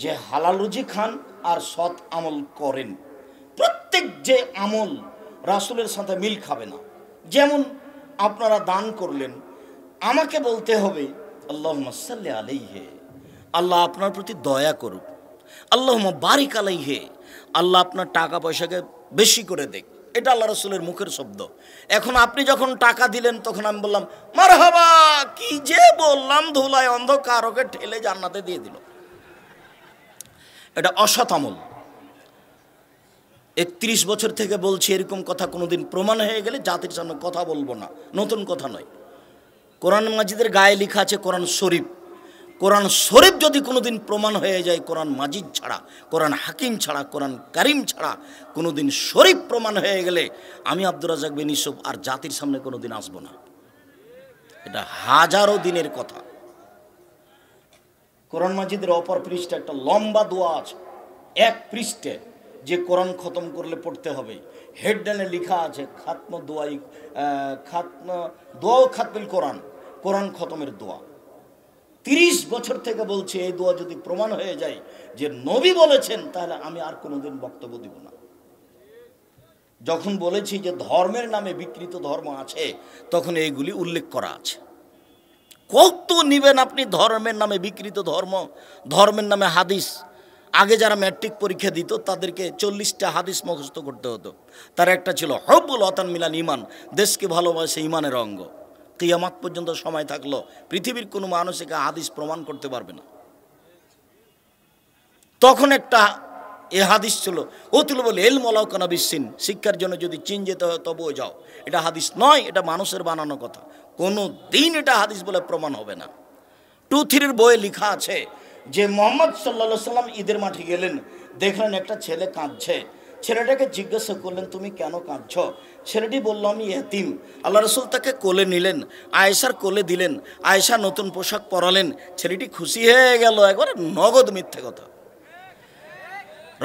যে হালাল রুজি খান আর সৎ আমল করেন। প্রত্যেক যে আমল রাসূলের সাথে মিল খাবে না। যেমন আপনারা দান করলেন, আমাকে বলতে হবে আল্লাহুম্মা সাল্লি আলাইহি, আল্লাহ আপনার প্রতি দয়া করুক। আল্লাহুম্মা বারিক আলাইহি, আল্লাহ আপনার টাকা পয়সাকে বেশি করে দেখ। এটা আল্লাহ রাসূলের মুখের শব্দ। এখন আপনি যখন টাকা দিলেন তখন আমি বললাম মারহাবা, কি যে বললাম, ধুলায় অন্ধকার ওকে ঠেলে জান্নাতে দিয়ে দিল। এটা অসৎ আমল। 31 বছর থেকে বলছি, এরকম কথা কোনোদিন প্রমাণ হয়ে গেলে জাতির সামনে কথা বলবো না, নতুন কথা নয়। কোরআন মাজিদের গায়ে লেখা আছে কোরআন শরীফ। কোরআন শরীফ যদি কোনোদিন প্রমাণ হয়ে যায়, কোরআন মাজিদ ছাড়া, কোরআন হাকিম ছাড়া, কোরআন কারিম ছাড়া কোনোদিন শরীফ প্রমাণ হয়ে গেলে আমি আব্দুর রাজ্জাক বিন ইউসুফ আর জাতির সামনে কোনোদিন আসবো না। এটা হাজারো দিনের কথা। কোরআন মাজিদের অপর পৃষ্ঠে একটা লম্বা দোয়া আছে, 1 পৃষ্ঠে, যে কোরআন খতম করলে পড়তে হবে। হেডলাইনে লেখা আছে খাতম দোয়াই, দোয়া খাতমিল কোরআন, কোরআন খতমের দোয়া। 30 বছর থেকে বলছে এই দোয়া যদি প্রমাণ হয়ে যায় যে নবী বলেছেন তাহলে আমি আর কোনোদিন বক্তব্য দিব না। যখন বলেছি যে ধর্মের নামে বিকৃত ধর্ম আছে তখন এইগুলি উল্লেখ করা আছে। কত নিবেন আপনি ধর্মের নামে বিকৃত ধর্ম, ধর্মের নামে হাদিস। আগে যারা ম্যাট্রিক পরীক্ষা দিত তাদেরকে 40টা হাদিস মুখস্থ করতে হতো। তার একটা ছিল হব্বুল ওয়াতান মিনাল ঈমান, দেশকে ভালোবাসে ঈমানের অঙ্গ। কিয়ামত পর্যন্ত সময় থাকলো পৃথিবীর কোনো মানুষ একে হাদিস প্রমাণ করতে পারবে না। তখন একটা এ হাদিস ছিল ওতুল বলে এল মলাউকানা বিসিন, শিক্ষার জন্য যদি চীন যেতে হয় তবুও যাও। এটা হাদিস নয়, এটা মানুষের বানানো কথা। কোনো দিন এটা হাদিস বলে প্রমাণ হবে না। 2-3 বইয়ে লেখা আছে যে মুহাম্মদ সাল্লাল্লাহু আলাইহি সাল্লাম ঈদের মাঠে গেলেন, দেখলেন একটা ছেলে কাঁদছে। ছেলেটাকে জিজ্ঞাসা করলেন তুমি কেন কাঁদছ? ছেলেটি বলল আমি এতিম। আল্লাহ রাসূল তাকে কোলে নিলেন, আয়েশার কোলে দিলেন, আয়েশা নতুন পোশাক পরালেন। ছেলেটি খুশি হয়ে গেল, একবার নগদ মিথ্যে কথা।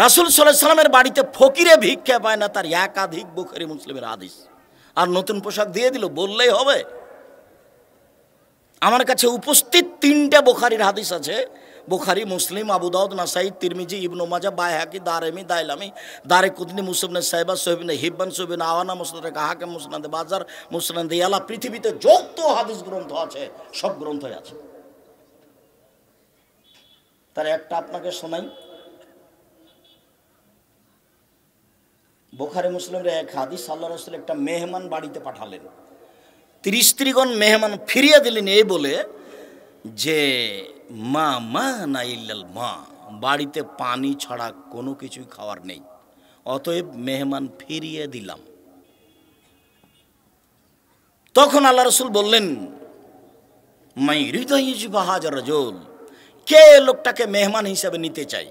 রাসূল সাল্লাল্লাহু আলাইহি সাল্লামের বাড়িতে ফকিরে ভিক্ষা পায় না, তার একাধিক বুখারী মুসলিমের হাদিস। আর নতুন পোশাক দিয়ে দিল, বললেই হবে? আমার কাছে উপস্থিত 3টা বুখারীর হাদিস আছে, বুখারী, মুসলিম, আবু দাউদ, নাসাই, তিরমিজি, ইবনু মাজাহ, বাইহাকি, দারমি, দাইলামি, দারেকুতনি, মুসলিম সাহেবা, সহিহ হিব্বান, সহিহ আওয়ানা, মুসনাদ হাকিম, মুসনাদ বাজার, মুসনাদ ইয়ালা, পৃথিবীতে যত হাদিস গ্রন্থ আছে সব গ্রন্থই আছে। তার একটা আপনাকে শোনাই। বুখারী মুসলিমের এক হাদিস, আল্লাহ রাসূল একটা মেহমান বাড়িতে পাঠালেন, 30 স্ত্রীগণ মেহমান ফিরিয়ে দিলেন এই বলে যে মা মা না ইল্লাল মা, বাড়িতে পানি ছাড়া কোনো কিছুই খাওয়ার নেই, অতএব মেহমান ফিরিয়ে দিলাম। তখন আল্লাহ রাসূল বললেন, মাই হৃদয় বাহাজার রাজুল, কে লোকটাকে মেহমান হিসেবে নিতে চাই?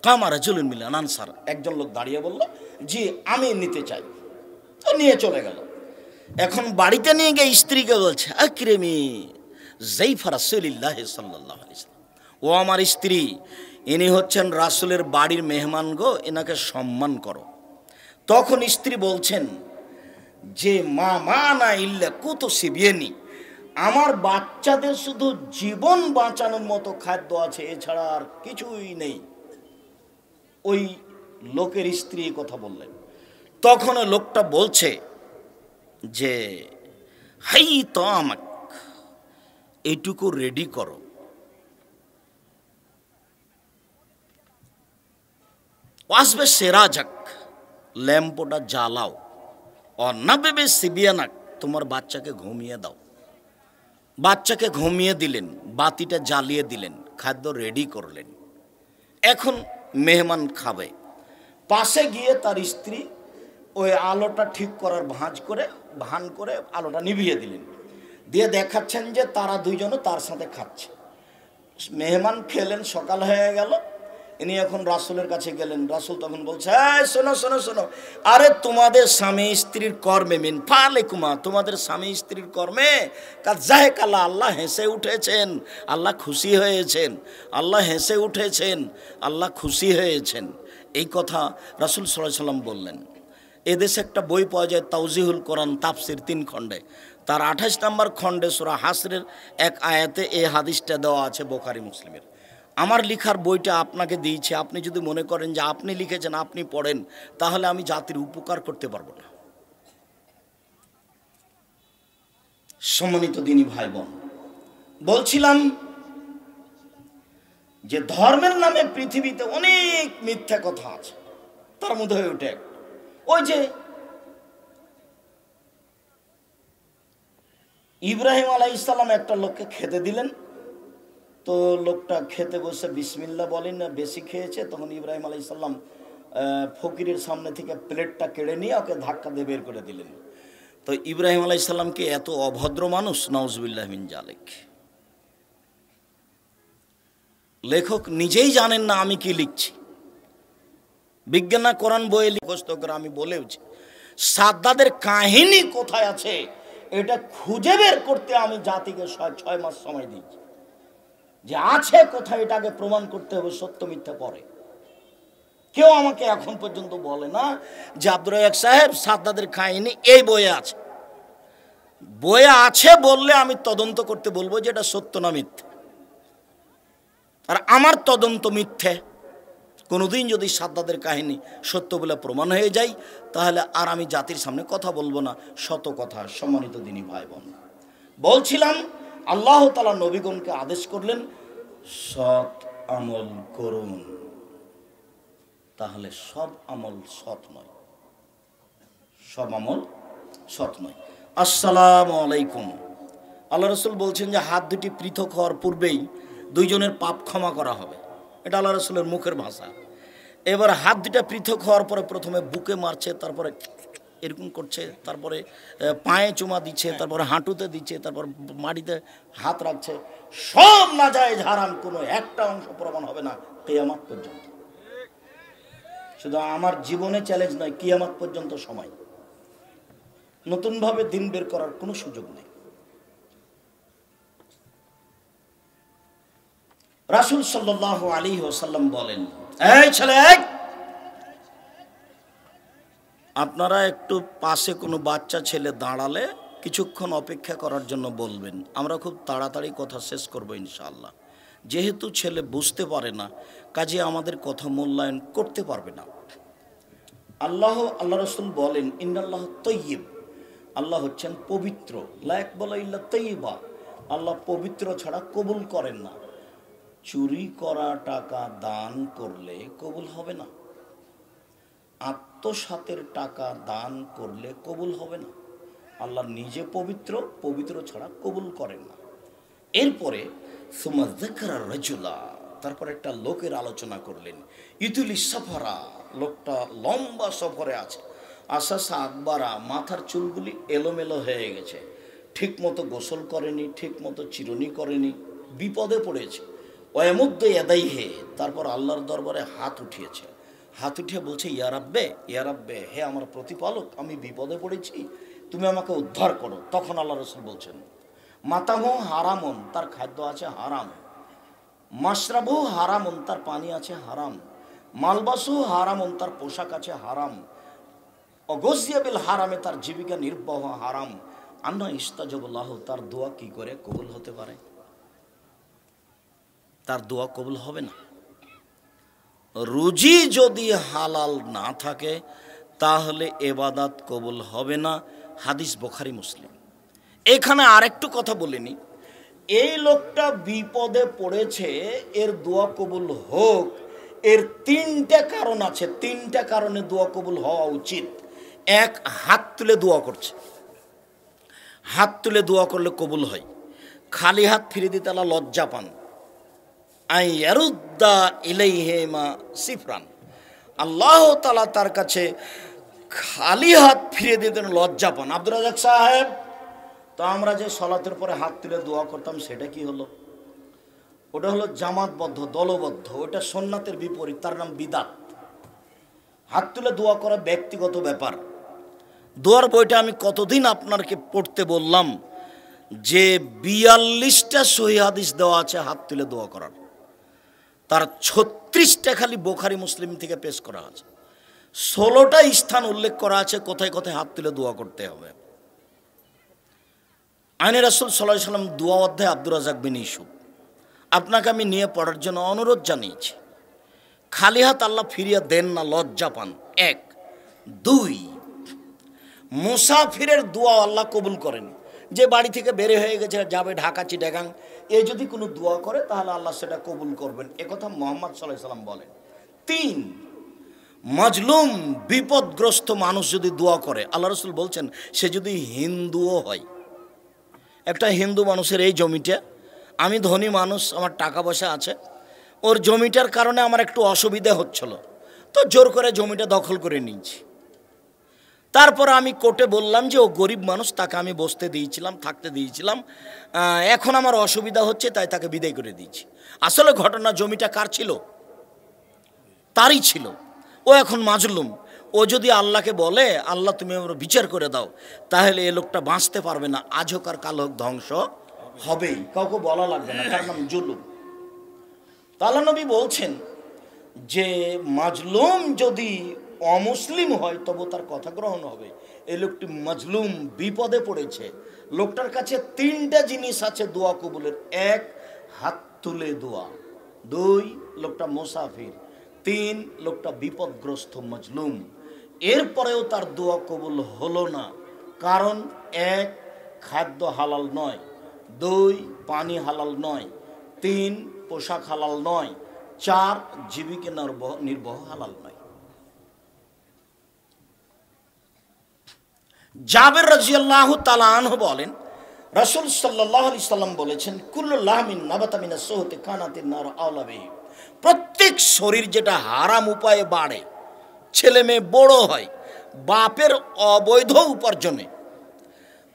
কামা রাজুলুন মিনাল আনসার, একজন লোক দাঁড়িয়ে বলল, জি আমি নিতে চাই। তো নিয়ে চলে গেল। এখন বাড়িতে নিয়ে গিয়ে স্ত্রীকে বলছে, আকরিমি যাইফা রাসূলিল্লাহ সাল্লাল্লাহু আলাইহি ওয়াসাল্লাম, ও আমার স্ত্রী, ইনি হচ্ছেন রাসূলের বাড়ির মেহমান গো, এনাকে সম্মান করো। তখন স্ত্রী বলছেন যে মা মা না ইল্লা কুতু সিবিয়ানি, আমার বাচ্চাদের শুধু জীবন বাঁচানোর মতো খাদ্য আছে, এছাড়া আর কিছুই নেই। ওই লোকের স্ত্রী কথা বললেন। তখন লোকটা বলছে যে হাই তো আমাক, এইটুকু রেডি করো, ওয়াসবে সেরাজাক, ল্যাম্পটা জ্বালাও, অন্নাবেবে সিবিয়ানাক, তোমার বাচ্চাকে ঘুমিয়ে দাও। বাচ্চাকে ঘুমিয়ে দিলেন, বাতিটা জ্বালিয়ে দিলেন, খাদ্য রেডি করলেন। এখন মেহমান খাবে, পাশে গিয়ে তার স্ত্রী ওই আলোটা ঠিক করার ভান করে আলোটা নিভিয়ে দিলেন, দিয়ে দেখাচ্ছেন যে তারা দুইজনও তার সাথে খাচ্ছে। মেহমান খেলেন, সকাল হয়ে গেল, ইনি এখন রাসূলের কাছে গেলেন। রাসূল তখন বলছে, শোনো শোনো শোনো, আরে তোমাদের স্বামী স্ত্রীর কর্মে মিন ফালেকুমা, তোমাদের স্বামী স্ত্রীর কর্মে কাজ্জাহেকাল্লাহ, আল্লাহ হেসে উঠেছেন, আল্লাহ খুশি হয়েছেন, আল্লাহ হেসে উঠেছেন, আল্লাহ খুশি হয়েছেন। এই কথা রাসূল সাল্লাল্লাহু আলাইহি ওয়াসাল্লাম বললেন। এদেশে একটা বই পাওয়া যায়, তাওজিহুল কোরআন তাফসির 3 খণ্ডে, তার 28 নম্বর খণ্ডে সূরা হাসরের এক আয়াতে এই হাদিসটা দেওয়া আছে বুখারী মুসলিমের। আমার লেখার বইটা আপনাকে দিয়েছি, আপনি যদি মনে করেন যে আপনি লিখেছেন আপনি পড়েন, তাহলে আমি জাতির উপকার করতে পারবো না। সম্মানিত দিনী ভাই বোন, বলছিলাম যে ধর্মের নামে পৃথিবীতে অনেক মিথ্যা কথা আছে, তার মধ্যে হয়ে ওঠে ওই যে ইব্রাহিম আলাইহিস সালাম একটা লোককে খেতে দিলেন, তো লোকটা খেতে বসে বিসমিল্লাহ বলেন না, বেশি খেয়েছে। তখন ইব্রাহিম আলাইহিস সালাম ফকিরের সামনে থেকে প্লেটটা কেড়ে নিয়ে ওকে ধাক্কা দিয়ে বের করে দিলেন। তো ইব্রাহিম আলাইহিস সালাম কি এত অভদ্র মানুষ? নাউজুবিল্লাহ মিন জালিক। লেখক নিজেই জানেন না আমি কি লিখছি, বিজ্ঞান কোরআন বইয়ে লিখস্ত করে আমি বলেওছি। সাদ্দাদের কাহিনী কোথায় আছে এটা খুঁজে বের করতে আমি জাতিকে 6 মাস সময় দিয়েছি, যে আছে কোথায় এটাকে প্রমাণ করতে হবে সত্য মিথ্যা পরে। কেউ আমাকে এখন পর্যন্ত বলে না যে আব্দুর রাজ্জাক সাহেব সাদ্দাদের কাহিনী এই বইয়ে আছে। বইয়ে আছে বললে আমি তদন্ত করতে বলবো যে এটা সত্য না মিথ্যে, আর আমার তদন্ত মিথ্যে। কোনোদিন যদি সাদ্দাদের কাহিনী সত্য বলে প্রমাণ হয়ে যায়, তাহলে আর আমি জাতির সামনে কথা বলবো না শত কথা। সম্মানিত দিনী ভাই বোন, বলছিলাম আল্লাহ তাআলা নবীগণকে আদেশ করলেন সৎ আমল করুন, তাহলে সব আমল সৎ নয়, সব আমল সৎ নয়। আসসালামু আলাইকুম। আল্লাহ রাসূল বলছেন যে হাত দুটি পৃথক হওয়ার পূর্বেই দুইজনের পাপ ক্ষমা করা হবে, এটা আল্লাহ রাসূলের মুখের ভাষা। এবার হাত দুটা পৃথক হওয়ার পরে প্রথমে বুকে মারছে, তারপরে এরকম করছে, তারপরে পায়ে চুমা দিচ্ছে, তারপরে হাঁটুতে দিচ্ছে, তারপর মাটিতে হাত রাখছে। সব নাজায়েজ হারাম, কোনো একটা অংশ প্রমাণ হবে না কিয়ামত পর্যন্ত। শুধু আমার জীবনে চ্যালেঞ্জ নয়, কিয়ামত পর্যন্ত সময়। নতুনভাবে দিন বের করার কোনো সুযোগ নেই। রাসূল সাল্লাল্লাহু আলাইহি ওয়াসাল্লাম বলেন, এই ছেলে, আপনারা একটু পাশে কোনো বাচ্চা ছেলে দাঁড়ালে কিছুক্ষণ অপেক্ষা করার জন্য বলবেন, আমরা খুব তাড়াতাড়ি কথা শেষ করব ইনশাআল্লাহ। যেহেতু ছেলে বুঝতে পারে না, কাজে আমাদের কথা মূল্যায়ন করতে পারবে না। আল্লাহ রসুল বলেন ইন্নাল্লাহ তয়্যিব, আল্লাহ হচ্ছেন পবিত্র। লা ইয়াকবালু ইল্লা তয়্যিবা, আল্লাহ পবিত্র ছাড়া কবুল করেন না। চুরি করা টাকা দান করলে কবুল হবে না, আত্মসাতের টাকা দান করলে কবুল হবে না। আল্লাহ নিজে পবিত্র, পবিত্র ছাড়া কবুল করেন না। এরপরে সুম্মা যাকারা রাজুলা, তারপর একটা লোকের আলোচনা করলেন। ইতুলি সাফারা, লোকটা লম্বা সফরে আছে। আসাসা আকবারা, মাথার চুলগুলি এলোমেলো হয়ে গেছে, ঠিক মতো গোসল করেনি, ঠিক মতো চিরুনি করেনি, বিপদে পড়েছে। ওয়ামুদ্দে ইয়াদাইহে, তারপর আল্লাহর দরবারে হাত উঠিয়েছে। হাত উঠিয়ে বলছে ইয়া রাব্বে, ইয়া রাব্বে, হে আমার প্রতিপালক, আমি বিপদে পড়েছি, তুমি আমাকে উদ্ধার করো। তখন আল্লাহ রসুল বলছেন মাতামু হারামন, তার খাদ্য আছে হারাম। মাশরাবু হারামন, তার পানি আছে হারাম। মালবাসু হারামন, তার পোশাক আছে হারাম। অগজিয়াবিল হারামে, তার জীবিকা নির্বাহ হারাম। আন্না ইস্তাজাবুল্লাহ, তার দোয়া কি করে কবুল হতে পারে? তার দোয়া কবুল হবে না। রুজি যদি হালাল না থাকে তাহলে এবাদাত কবুল হবে না। হাদিস বুখারী মুসলিম। এখানে আরেকটু কথা বলিনি, এই লোকটা বিপদে পড়েছে, এর দোয়া কবুল হোক, এর তিনটা কারণ আছে। তিনটা কারণে দোয়া কবুল হওয়া উচিত। এক, হাত তুলে দোয়া করছে, হাত তুলে দোয়া করলে কবুল হয়। খালি হাত ফিরে দিতে আল্লাহ লজ্জা পান। আইয়ারুদ্দা ইলাইহিমা সিফরান, আল্লাহ তাআলা তার কাছে খালি হাত ফিরে দিতে লজ্জা পান। আব্দুর রাজ্জাক সাহেব, তো আমরা যে সালাতের পরে হাত তুলে দোয়া করতাম সেটা কি হলো? ওটা হলো জামাতবদ্ধ, দলবদ্ধ, ওটা সুন্নাতের বিপরীত, তার নাম বিদাত। হাত তুলে দোয়া করা ব্যক্তিগত ব্যাপার। দোয়ার বইটা আমি কতদিন আপনাকে পড়তে বললাম যে 42টা সহিহ হাদিস দেওয়া আছে হাত তুলে দোয়া করার, তার 36টা খালি বুখারী মুসলিম থেকে পেশ করা আছে। 16টা স্থান উল্লেখ করা আছে কোথায় কোথায় হাত তুলে দোয়া করতে হবে। আইনে রাসূল সাল্লাল্লাহু আলাইহি ওয়াসাল্লাম দোয়া অধ্যায় আব্দুর রাজ্জাক বিন ইউসুফ, আপনাকে আমি নিয়ে পড়ার জন্য অনুরোধ জানিয়েছি। খালি হাত আল্লাহ ফিরিয়ে দেন না, লজ্জা পান। 1, 2, মুসাফিরের দোয়া আল্লাহ কবুল করেন। যে বাড়ি থেকে বেরে হয়ে গেছে, যাবে ঢাকা চিটাগাং, এ যদি কোনো দোয়া করে তাহলে আল্লাহ সেটা কবুল করবেন, একথা মুহাম্মদ সাল্লাল্লাহু আলাইহি ওয়াসাল্লাম বলেন। 3, মাজলুম, বিপদগ্রস্ত মানুষ যদি দোয়া করে, আল্লাহ রাসূল বলছেন সে যদি হিন্দুও হয়। একটা হিন্দু মানুষের এই জমিটা, আমি ধনী মানুষ, আমার টাকা পয়সা আছে, ওর জমিটার কারণে আমার একটু অসুবিধা হচ্ছিল, তো জোর করে জমিটা দখল করে নিয়েছি। তারপর আমি কোর্টে বললাম যে ও গরিব মানুষ, তাকে আমি বসতে দিয়েছিলাম, থাকতে দিয়েছিলাম, এখন আমার অসুবিধা হচ্ছে তাই তাকে বিদায় করে দিয়েছি। আসলে ঘটনা জমিটা কার ছিল? তারই ছিল। ও এখন মাজলুম। ও যদি আল্লাহকে বলে আল্লাহ তুমি আমার বিচার করে দাও, তাহলে এ লোকটা বাঁচতে পারবে না, আজ হোক আর কাল হোক ধ্বংস হবেই, কাউকে বলা লাগবে না, তার নাম জুলুম। আল্লাহ নবী বলছেন যে মাজলুম যদি অমুসলিম হয় তবু তার কথা গ্রহণ হবে। এই লোকটি মাজলুম, বিপদে পড়েছে। লোকটার কাছে 3টা জিনিস আছে দোয়া কবুলের। 1, হাত তুলে দোয়া। 2, লোকটা মুসাফির। 3, লোকটা বিপদগ্রস্ত মাজলুম। এরপরেও তার দোয়া কবুল হলো না, কারণ 1, খাদ্য হালাল নয়। 2, পানি হালাল নয়। 3, পোশাক হালাল নয়। 4, জীবিকা নির্বাহ হালাল নয়। জাবের রাদিয়াল্লাহু তাআলা আনহু বলেন রাসূল সাল্লাল্লাহু আলাইহি সাল্লাম বলেছেন কুল্লু লাহমিন নাবাতা মিনাস সুহতি কানাতিন নার আওলা বিহি, প্রত্যেক শরীর যেটা হারাম উপায়ে বাড়ে, ছেলে মেয়ে বড় হয় বাপের অবৈধ উপার্জনে,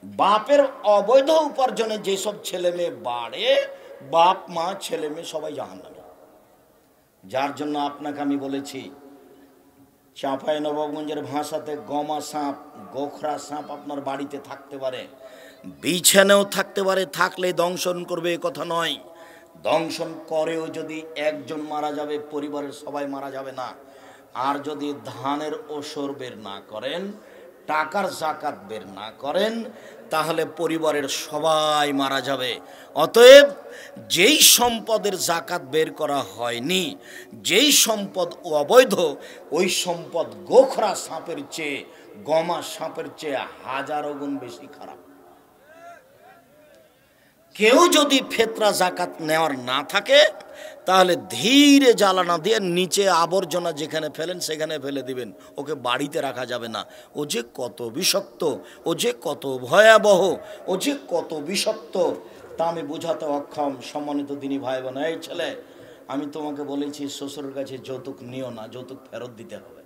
বাপের অবৈধ উপার্জনে যেসব ছেলে মেয়ে বাড়ে, বাপ মা ছেলে মেয়ে সবাই জাহান্নামী। যার জন্য আপনাকে আমি বলেছি চাঁপাইনবাবগঞ্জের ভাষাতে গমা সাপ, গোখরা সাপ আপনার বাড়িতে থাকতে পারে, বিছানেও থাকতে পারে, থাকলে দংশন করবে এ কথা নয়। দংশন করেও যদি একজন মারা যাবে, পরিবারের সবাই মারা যাবে না। আর যদি ধানের ওসর বের না করেন, টাকার যাকাত বের না করেন তাহলে পরিবারের সবাই মারা যাবে। অতএব যেই সম্পদের যাকাত বের করা হয়নি, যেই সম্পদ অবৈধ, ওই সম্পদ গোখরা সাপের চেয়ে, গমা সাপের চেয়ে হাজারো গুণ বেশি খারাপ। কেউ যদি ফেতরা যাকাত নেওয়ার না থাকে তাহলে ধীরে জ্বালানা দিয়ে নিচে আবর্জনা যেখানে ফেলেন সেখানে ফেলে দিবেন, ওকে বাড়িতে রাখা যাবে না। ও যে কত বিষাক্ত, ও যে কত ভয়াবহ, ও যে কত বিষাক্ত তা আমি বোঝাতে অক্ষম। সম্মানিত দিনী ভাই বোন, এই ছেলে, আমি তোমাকে বলেছি শ্বশুরের কাছে যৌতুক নিও না, যৌতুক ফেরত দিতে হবে।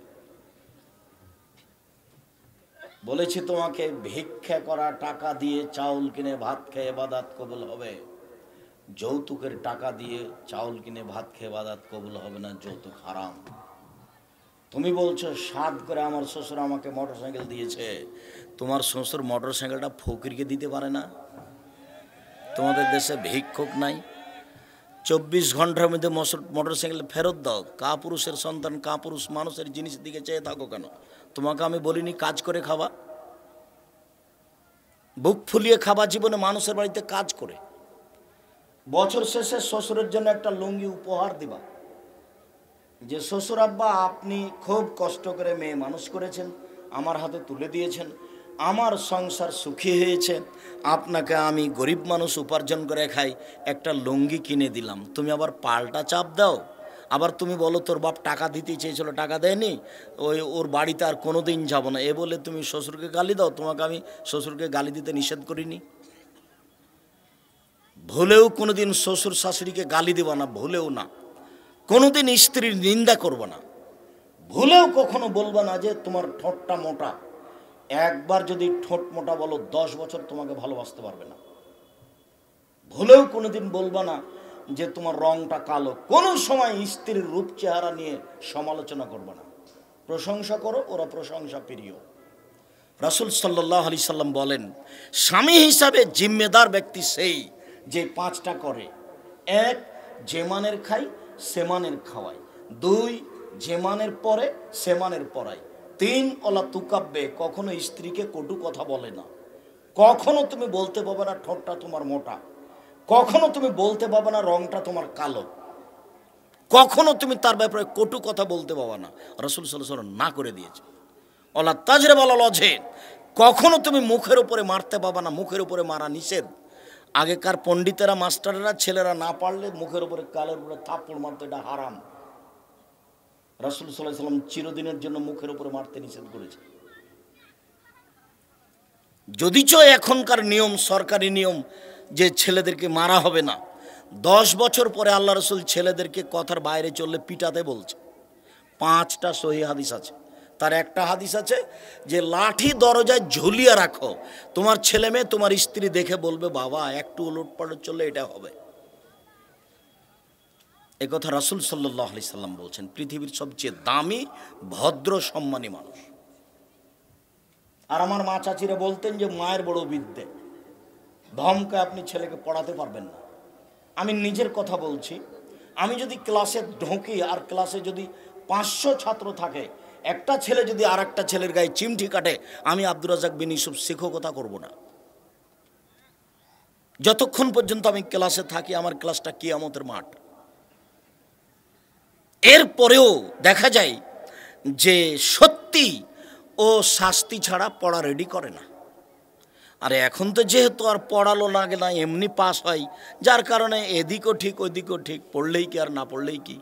বলেছি তোমাকে ভিক্ষা করা টাকা দিয়ে চাউল কিনে ভাত খেয়ে ইবাদত কবুল হবে, যৌতুকের টাকা দিয়ে চাউল কিনে ভাত খেয়ে ইবাদত কবুল হবে না, যৌতুক হারাম। তুমি বলছো সাত করে আমার শ্বশুর আমাকে মোটরসাইকেল দিয়েছে, তোমার শ্বশুর মোটরসাইকেলটা ফকিরকে দিতে পারে না? তোমাদের দেশে ভিক্ষুক নাই? 24 ঘন্টার মধ্যে মোটরসাইকেল ফেরত দাও। কাপুরুষের সন্তান, কাপুরুষ মানুষের জিনিস দিকে চেয়ে থাকো কেন? তোমাকে আমি বলিনি কাজ করে খাবা, বুক ফুলিয়ে খাবা, জীবনে মানুষের বাড়িতে কাজ করে। বছর শেষে শ্বশুরের জন্য একটা লুঙ্গি উপহার দিবা, যে শ্বশুর আব্বা আপনি খুব কষ্ট করে মেয়ে মানুষ করেছেন, আমার হাতে তুলে দিয়েছেন, আমার সংসার সুখী হয়েছে, আপনাকে আমি গরিব মানুষ উপার্জন করে খাই, একটা লুঙ্গি কিনে দিলাম। তুমি আবার পাল্টা চাপ দাও, আবার তুমি বলো তোর বাপ টাকা দিতে চেয়েছিল টাকা দেয়নি, ওর বাড়িতে আর কোনো দিন যাবো না, এ বলে তুমি শ্বশুরকে গালি দাও। তোমাকে আমি শ্বশুরকে গালি দিতে নিষেধ করিনি। ভুলেও কোনোদিন শ্বশুর শাশুড়িকে গালি দেবা না, ভুলেও না। কোনোদিন স্ত্রীর নিন্দা করবো না, ভুলেও কখনো বলবো না যে তোমার ঠোঁটটা মোটা। একবার যদি ঠোঁট মোটা বলো 10 বছর তোমাকে ভালোবাসতে পারবে না। ভুলেও কোনোদিন বলবো না যে তোমার রংটা কালো। কোনো সময় স্ত্রীর রূপ চেহারা নিয়ে সমালোচনা করবে না, প্রশংসা করো, ওরা প্রশংসা প্রিয়। রাসূল সাল্লাল্লাহু আলাইহি সাল্লাম বলেন, স্বামী হিসাবে জিম্মেদার ব্যক্তি সেই যে 5টা করে। 1, যে মানের খাই সে মানের খাওয়ায়। 2, যে মানের পরে সে মানের পড়ায়। 3, ওলা তুকাব্বে, কখনো স্ত্রীকে কটু কথা বলে না। কখনো তুমি বলতে পারবে না ঠোঁটটা তোমার মোটা, কখনো তুমি বলতে পারবে না রংটা তোমার কালো, কখনো তুমি তার ব্যাপারে কটু কথা বলতে পারবে না। রাসূল সাল্লাল্লাহু আলাইহি ওয়াসাল্লাম না করে দিয়েছে। ওলা তাজরে বলা লজে, কখনো তুমি মুখের উপরে মারতে পারবে না, মুখের উপরে মারা নিষেধ। আগেকার পণ্ডিতেরা, মাস্টাররা, ছেলেরা না পারলে মুখের উপরে, কালের উপরে থাপ্পড় মারতে, এটা হারাম। রাসূল সাল্লাল্লাহু আলাইহি ওয়াসাল্লাম চিরদিনের জন্য মুখের উপরে মারতে নিষেধ করেছে। যদিচ এখনকার নিয়ম, সরকারি নিয়ম যে ছেলেদেরকে মারা হবে না, 10 বছর পরে আল্লাহ রাসূল ছেলেদেরকে কথার বাইরে চললে পিটাতে বলছে। 5টা সহিহ হাদিস আছে, তার একটা হাদিস আছে যে লাঠি দরজায় ঝুলিয়ে রাখো, তোমার ছেলে মেয়ে, তোমার স্ত্রী দেখে বলবে বাবা একটু উলটপালট চললে এটা হবে। এ কথা রাসূল সাল্লাল্লাহু আলাইহি সাল্লাম বলছেন। পৃথিবীর সবচেয়ে দামি, ভদ্র, সম্মানী মানুষ। আর আমার মা চাচিরা বলতেন যে মায়ের বড় বিদ্যে, ধমকে আপনি ছেলেকে পড়াতে পারবেন না। আমি নিজের কথা বলছি, আমি যদি ক্লাসে ঢুকি আর ক্লাসে যদি 500 ছাত্র থাকে, একটা ছেলে যদি আর একটা ছেলের গায়ে চিমটি কাটে, আমি আব্দুর রাজ্জাক বিন ইউসুফ শিক্ষকতা করব না। যতক্ষণ পর্যন্ত আমি ক্লাসে থাকি, আমার ক্লাসটা কিয়ামতের মাঠ। এরপরেও দেখা যায় যে সত্যি ও শাস্তি ছাড়া পড়া রেডি করে না। আর এখন তো যেহেতু আর পড়ালো লাগে না, এমনি পাস হয়, যার কারণে এদিকও ঠিক ওদিকও ঠিক, পড়লেই কি আর না পড়লেই কি।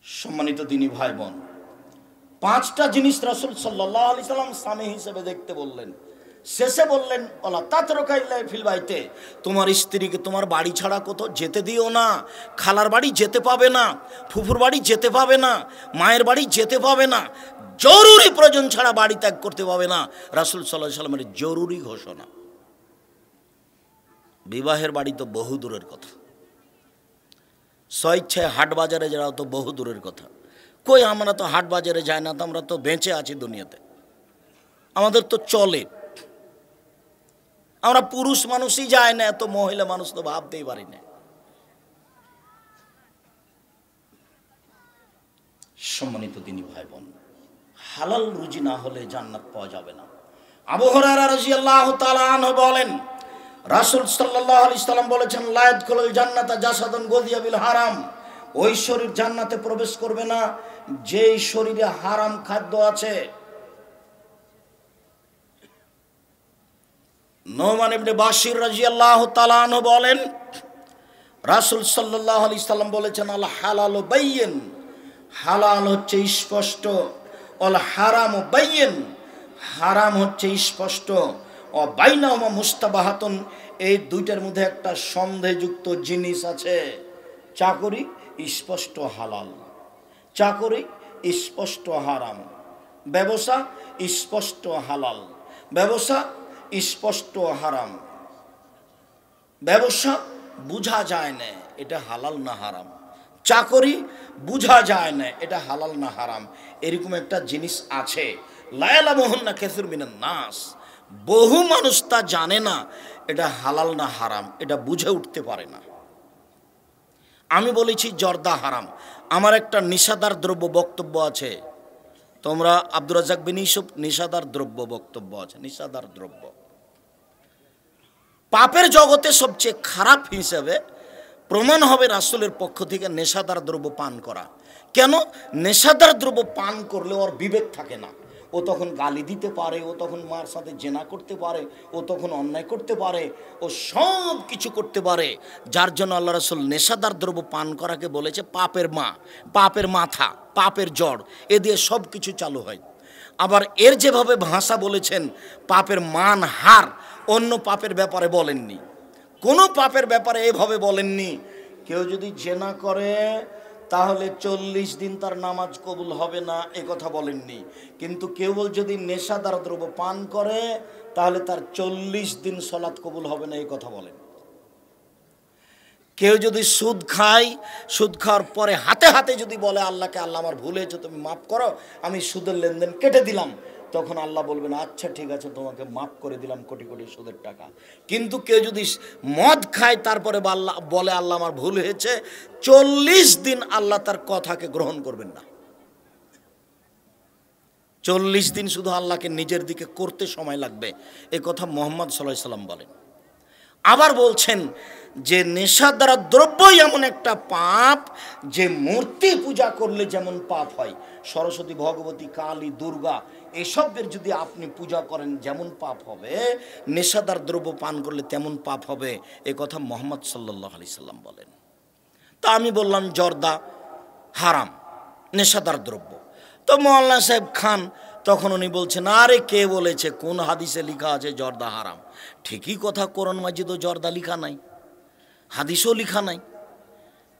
সম্মানিত দিনী ভাই বোন, 5টা জিনিস রাসূল সাল্লাল্লাহু আলাইহি সাল্লাম স্বামী হিসেবে দেখতে বললেন। শেষে বললেন ওলা তাতরুকা ইল্লা ফিল বাইতে, তোমার স্ত্রীকে তোমার বাড়ি ছাড়া কোথাও যেতে দিও না। খালার বাড়ি যেতে পাবে না, ফুফুর বাড়ি যেতে পাবে না, মায়ের বাড়ি যেতে পাবে না, জরুরি প্রয়োজন ছাড়া বাড়ি ত্যাগ করতে পাবে না। রাসূল সাল্লাল্লাহু আলাইহি সাল্লামের জরুরি ঘোষণা। বিবাহের বাড়ি তো বহু দূরের কথা, স্বেচ্ছায় হাট বাজারে যাওয়া তো বহু দূরের কথা। কই আমরা তো হাট বাজারে যাই না, তো আমরা তো বেঁচে আছি দুনিয়াতে, আমাদের তো চলে। আমরা পুরুষ মানুষই যায় না, এত মহিলা মানুষ তো ভাবতেই পারি না। সম্মানিত দিনী ভাই বোন, হালাল রুজি না হলে জান্নাত পাওয়া যাবে না। আবু হুরায়রা রাদিয়াল্লাহু তাআলা আনহু বলেন, রাসূল সাল্লাল্লাহু আলাইহি সাল্লাম বলেছেন, লা ইয়াদখুলুল জান্নাতা জাসাদুন গুযিয়া বিল হারাম। ওই শরীর জান্নাতে প্রবেশ করবে না যেই শরীরে হারাম খাদ্য আছে। নোমান ইবনে বাশির রাদিয়াল্লাহু তাআলা আনহু বলেন, রাসূল সাল্লাল্লাহু আলাইহি সাল্লাম বলেছেন, আল হালালু বাইয়িন, হালাল হচ্ছে স্পষ্ট, অল হারামু বাইয়িন, হারাম হচ্ছে স্পষ্ট, ও বাইনাহুমা মুস্তাবাহাতুন, এই দুইটার মধ্যে একটা সন্দেহযুক্ত জিনিস আছে। চাকরি স্পষ্ট হালাল, চাকরি স্পষ্ট হারাম, ব্যবসা স্পষ্ট হালাল, ব্যবসা স্পষ্ট হারাম, ব্যবসা বুঝা যায় না এটা হালাল না হারাম, চাকরি বুঝা যায় না এটা হালাল না হারাম। এরকম একটা জিনিস আছে, লা ইয়ালামুহুন্না কাসীরুম মিনান নাস, বহু মানুষ তা জানে না এটা হালাল না হারাম, এটা বুঝে উঠতে পারে না। আমি বলেছি জর্দা হারাম, আমার একটা নিষাদার দ্রব্য বক্তব্য আছে, তোমরা আব্দুর রাজ্জাক বিন ইউসুফ নিষাদার দ্রব্য বক্তব্য আছে, নিষাদার দ্রব্য। পাপের জগতে সবচেয়ে খারাপ হিসেবে প্রমাণ হবে রাসূলের পক্ষ থেকে নেশাদার দ্রব্য পান করা। কেন? নেশাদার দ্রব্য পান করলে ওর বিবেক থাকে না, ও তখন গালি দিতে পারে, ও তখন মার সাথে জেনা করতে পারে, ও তখন অন্যায় করতে পারে, ও সব কিছু করতে পারে। যার জন্য আল্লাহ রাসূল নেশাদার দ্রব্য পান করাকে বলেছে পাপের মা, পাপের মাথা, পাপের জড়, এ দিয়ে সব কিছু চালু হয়। আবার এর যেভাবে ভাষা বলেছেন পাপের মান হার, অন্য পাপের ব্যাপারে বলেননি, কোনো পাপের ব্যাপারে এভাবে বলেননি। কেউ যদি জেনা করে তাহলে 40 দিন তার নামাজ কবুল হবে না, এ কথা বলেননি। কিন্তু কেউ যদি নেশাদার দ্রব্য পান করে তাহলে তার 40 দিন সলাৎ কবুল হবে না, এই কথা বলেন। কেউ যদি সুদ খায়, সুদ খাওয়ার পরে হাতে হাতে যদি বলে আল্লাহকে, আল্লাহ আমার ভুল হয়েছে তুমি মাফ করো, আমি সুদের লেনদেন কেটে দিলাম, তখন আল্লাহ বলবেন আচ্ছা ঠিক আছে তোমাকে মাফ করে দিলাম কোটি কোটি সুদের টাকা। কিন্তু কেউ যদি মদ খায় তারপরে বলে আল্লাহ আমার ভুল হয়েছে, 40 দিন আল্লাহ তার কথাকে গ্রহণ করবেন না। 40 দিন শুধু আল্লাহকে নিজের দিকে করতে সময় লাগবে, এ কথা মুহাম্মদ সাল্লাল্লাহু আলাইহি সাল্লাম বলেন। আবার বলছেন যে নেশাদার দ্রব্যই এমন একটা পাপ যে মূর্তি পূজা করলে যেমন পাপ হয়, সরস্বতী, ভগবতী, কালী, দুর্গা এসবের যদি আপনি পূজা করেন যেমন পাপ হবে, নেশাদার দ্রব্য পান করলে তেমন পাপ হবে, এ কথা মুহাম্মদ সাল্লাল্লাহু আলাইহি সাল্লাম বলেন। তা আমি বললাম জর্দা হারাম, নেশাদার দ্রব্য। তো মাওলানা সাহেব খান তখন উনি বলছেন, আরে কে বলেছে, কোন হাদিসে লেখা আছে জর্দা হারাম? ঠিকই কথা, কোরআন মাজিদও জর্দা লেখা নাই, হাদিসও লেখা নাই,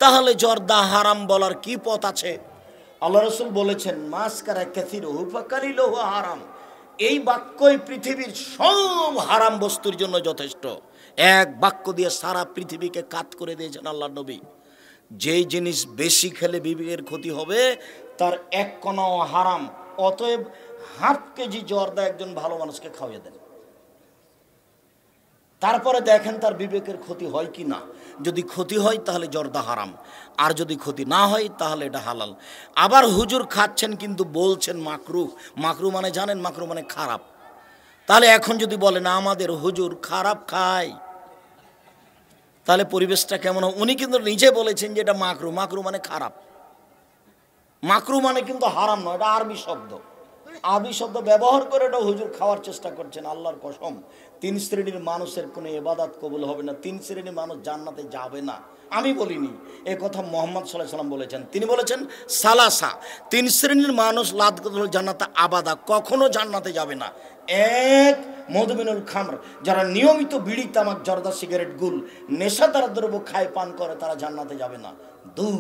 তাহলে জর্দা হারাম বলার কি পথ আছে? আল্লাহ রাসূল বলেছেন মাসকারা কাসীরুহু ফাকালিলুহু হারাম, এই বাক্যই পৃথিবীর সব হারাম বস্তুর জন্য যথেষ্ট। এক বাক্য দিয়ে সারা পৃথিবীকে কাত করে দিয়েছেন আল্লাহর নবী। যেই জিনিস বেশি খেলে বিবেকের ক্ষতি হবে তার এক কণাও হারাম, অতএব হাফ কেজি জর্দা একজন ভালো মানুষকে খাওয়িয়ে দেন, তারপরে দেখেন তার বিবেকের ক্ষতি হয় কি না। যদি ক্ষতি হয় তাহলে জর্দা হারাম, আর যদি ক্ষতি না হয় তাহলে এটা হালাল। আবার হুজুর খাচ্ছেন কিন্তু বলছেন মাকরুহ। মাকরুহ মানে জানেন, মাকরুহ মানে খারাপ। তাহলে এখন যদি বলেন আমাদের হুজুর খারাপ খায়, তাহলে পরিবেশটা কেমন? উনি কিন্তু নিজে বলেছেন যে এটা মাকরুহ, মাকরুহ মানে খারাপ, মাকরুহ মানে কিন্তু হারাম নয়, এটা আরবি শব্দ। আরবি শব্দ ব্যবহার করে এটা হুজুর খাওয়ার চেষ্টা করছেন। আল্লাহর কসম, 3 শ্রেণীর মানুষের কোনো ইবাদত কবুল হবে না, 3 শ্রেণীর মানুষ জান্নাতে যাবে না। আমি বলিনি, এ কথা মুহাম্মদ সাল্লাল্লাহু আলাইহি সাল্লাম বলেছেন। তিনি বলেছেন সালাসা, 3 শ্রেণীর মানুষ লাদখুলুল জান্নাতা আবাদা, কখনো জান্নাতে যাবে না। এক, মদমিনুল খামর, যারা নিয়মিত বিড়ি, তামাক, জর্দা, সিগারেট, গুল, নেশাদার দ্রব্য খায় পান করে, তারা জান্নাতে যাবে না। 2,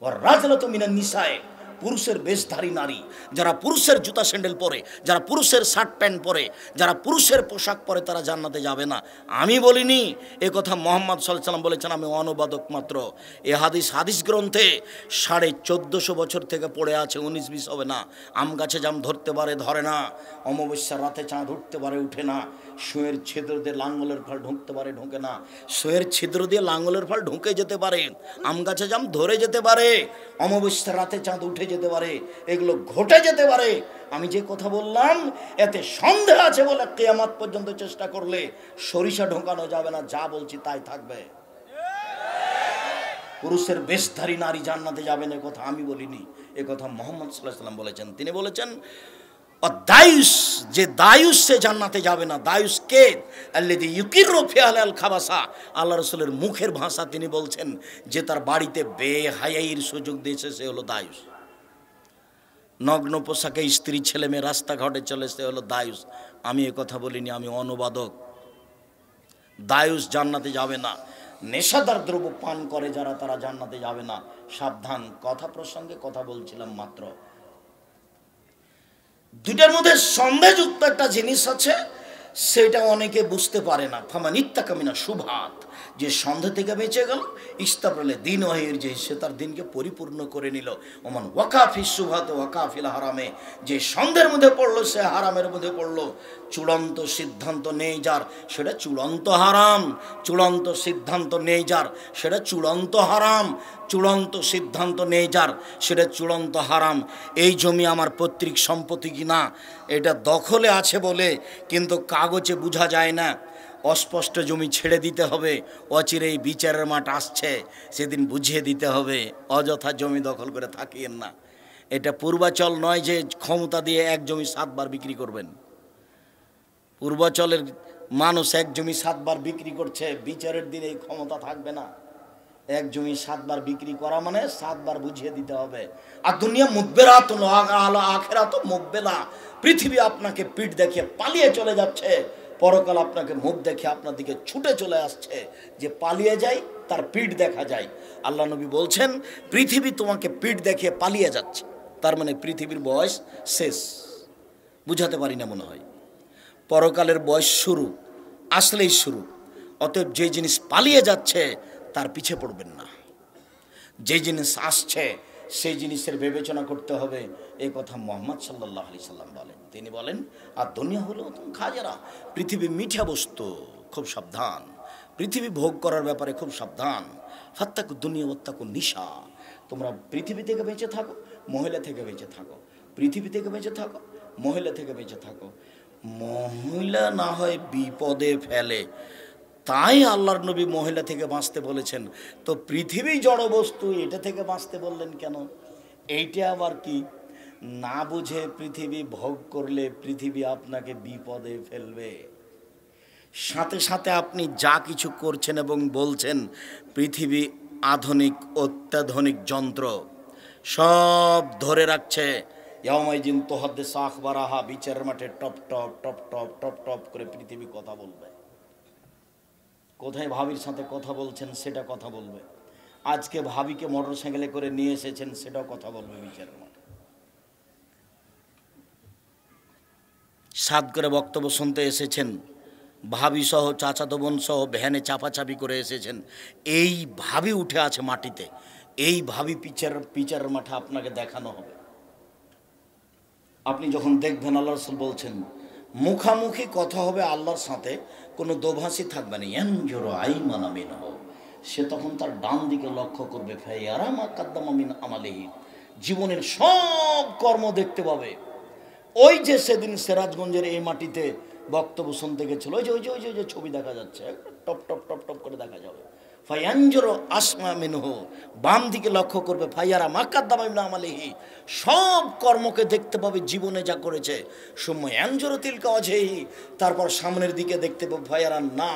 ওয়ার রাজলাতু মিনান নিসায়ে, পুরুষের বেশধারী নারী, যারা পুরুষের জুতা স্যান্ডেল পরে, যারা পুরুষের শার্ট প্যান্ট পরে, যারা পুরুষের পোশাক পরে, তারা জান্নাতে যাবে না। আমি বলিনি, এ কথা মুহাম্মদ সাল্লাল্লাহু আলাইহি সাল্লাম বলেছেন, আমি অনুবাদক মাত্র। এ হাদিস গ্রন্থে 1450 বছর থেকে পড়ে আছে, 19-20 হবে না। আম গাছে জাম ধরতে পারে, ধরে না। অমাবস্যার রাতে চাঁদ উঠতে পারে, উঠে না। সুয়ের ছিদ্র দিয়ে লাঙ্গলের ফল ঢুকতে পারে, ঢোকে না। সুয়ের ছিদ্র দিয়ে লাঙ্গলের ফল ঢুকে যেতে পারে, আম গাছে জাম ধরে যেতে পারে। অমাবস্যার রাতে চাঁদ উঠে যেতে পারে, এগুলো ঘটে যেতে পারে। আমি যে কথা বললাম এতে সন্দেহ আছে বলে কিয়ামত পর্যন্ত চেষ্টা করলে সরিষা ঢোকানো যাবে না, যা বলছি তাই থাকবে। পুরুষের বেশধারী নারী জান্নাতে যাবেন এ কথা আমি বলিনি, এ কথা মুহাম্মদ সাল্লাল্লাহু আলাইহি ওয়াসাল্লাম বলেছেন। তিনি বলেছেন দায়ুস, যে দায়ুস সে জান্নাতে যাবে না। দায়ুস কে? আল্লাযী ইউকিরু ফি আহলিল খাবাসা। আল্লাহ রাসূলের মুখের ভাষা তিনি বলছেন যে তার বাড়িতে বেহায়াইর সুযোগ দিয়েছে সে হলো দায়ুস। নগ্ন পোশাকে স্ত্রী ছেলে মেয়ে রাস্তাঘাটে চলে সে হলো দায়ুস। আমি এ কথা বলিনি, আমি অনুবাদক। দায়ুস জান্নাতে যাবে না। নেশাদার দ্রব্য পান করে যারা, তারা জান্নাতে যাবে না। সাবধান। কথা প্রসঙ্গে কথা বলছিলাম মাত্র। দুইটার মধ্যে সন্দেহযুক্ত একটা জিনিস আছে, সেটা অনেকে বুঝতে পারে না। ফামান ইত্তাকা মিনা শুবহাত, যে সন্দেহ থেকে বেঁচে গেল, ইস্তাবরালে দিন ওয়াহির, যে সে তার দিনকে পরিপূর্ণ করে নিল। ওমান ওয়াকাফি শুবহাত ওয়াকাফিল হারামে, যে সন্দেহের মধ্যে পড়লো সে হারামের মধ্যে পড়লো। চূড়ান্ত সিদ্ধান্ত নেই যার, সেটা চূড়ান্ত হারাম। চূড়ান্ত সিদ্ধান্ত নেই যার, সেটা চূড়ান্ত হারাম। চূড়ান্ত সিদ্ধান্ত নেই যার, সেটা চূড়ান্ত হারাম। এই জমি আমার পৈতৃক সম্পত্তি কি না, এটা দখলে আছে বলে কিন্তু কাগজে বোঝা যায় না। অস্পষ্ট জমি ছেড়ে দিতে হবে, অচিরেই বিচারের মাঠ আসছে, সেদিন বুঝিয়ে দিতে হবে। অযথা জমি দখল করে থাকিয়েন না। এটা পূর্বাচল নয় যে ক্ষমতা দিয়ে এক জমি 7 বার বিক্রি করবেন। পূর্বাচলের মানুষ এক জমি 7 বার বিক্রি করছে, বিচারের দিনে এই ক্ষমতা থাকবে না। এক জমি 7 বার বিক্রি করা মানে 7 বার বুঝিয়ে দিতে হবে। আর দুনিয়া মুকবেরাত আলো আখিরাত মুকবেলা। পৃথিবী আপনাকে পিঠ দেখিয়ে পালিয়ে চলে যাচ্ছে, পরকাল আপনাকে মুখ দেখে আপনার দিকে ছুটে চলে আসছে। যে পালিয়ে যায় তার পিঠ দেখা যায়। আল্লাহ নবী বলছেন পৃথিবী তোমাকে পিঠ দেখিয়ে পালিয়ে যাচ্ছে, তার মানে পৃথিবীর বয়স শেষ। বুঝাতে পারি না মনে হয়। পরকালের বয়স শুরু, আসলেই শুরু। অতএব যে জিনিস পালিয়ে যাচ্ছে তার পিছে পড়বেন না। যে জিনিস আসছে সেই জিনিসের বিবেচনা করতে হবে। এই কথা মুহাম্মদ সাল্লাল্লাহু আলাইহি সাল্লাম বলেন। তিনি বলেন আর দুনিয়া হলো তুমি খাজারা, পৃথিবী মিঠা বস্তু, খুব সাবধান। পৃথিবী ভোগ করার ব্যাপারে খুব সাবধান। ফাত্তাকু দুনিয়া ওয়াত্তাকু নিশা, তোমরা পৃথিবী থেকে বেঁচে থাকো, মহিলা থেকে বেঁচে থাকো। পৃথিবী থেকে বেঁচে থাকো, মহিলা থেকে বেঁচে থাকো। মহিলা না হয় বিপদে ফেলে, তাই আল্লাহর নবী মহিলা থেকে বাঁচতে বলেছেন। তো পৃথিবী জড় বস্তু, এটা থেকে বাঁচতে বললেন কেন? এইটা আবার কি? না বুঝে পৃথিবী ভোগ করলে পৃথিবী আপনাকে বিপদে ফেলবে। সাথে সাথে আপনি যা কিছু করছেন এবং বলছেন, পৃথিবী আধুনিক অত্যাধুনিক যন্ত্র সব ধরে রাখছে। ইয়াউমাইজিন তুহাদ্দিসু আখবারাহা, বিচারের মাঠে top top top top top top করে পৃথিবী কথা বলবে। কোথায় ভাবির সাথে কথা বলছেন সেটা কথা বলবে। আজকে ভাবিকে মোটরসাইকেলে করে নিয়ে এসেছেন সেটাও কথা বলবে বিচারের মাঠে। সাদ করে বক্তব্য শুনতে এসেছেন, ভাবি সহ চাচাতো বোন সহ ভ্যানে চাপাচাপি করে এসেছেন, এই ভাবি উঠে আছে মাটিতে। এই ভাবি বিচারের মাঠে আপনাকে দেখানো হবে। আপনি যখন দেখবেন, আল্লাহ রাসূল বলছেন মুখামুখি কথা হবে আল্লাহর সাথে, কোনো দোভাষী থাকবে না। ইয়ানজুরু আইমানা মিনহু, সে তখন তার ডান দিকে লক্ষ্য করবে। ফায়ারা মা কাদ্দামা মিন আমালিহি, জীবনের সব কর্ম দেখতে পাবে। ওই যে সেদিন সিরাজগঞ্জের এই মাটিতে বক্তব্য শুনতে গেছিল, ওই যে ওই যে ওই যে ওই যে ছবি দেখা যাচ্ছে, টপ টপ টপ টপ করে দেখা যাবে। ফায়ানজুরু আসমা মিনহু, বাম দিকে লক্ষ্য করবে। ফায়ারা মা কাদ্দামা মিন আমালিহি, সব কর্মকে দেখতে পাবে, জীবনে যা করেছে। সুম্মা ইয়ানজুরু তিলকা ওয়াজহিহি, তারপর সামনের দিকে দেখতে পাবে। ফায়ারা না,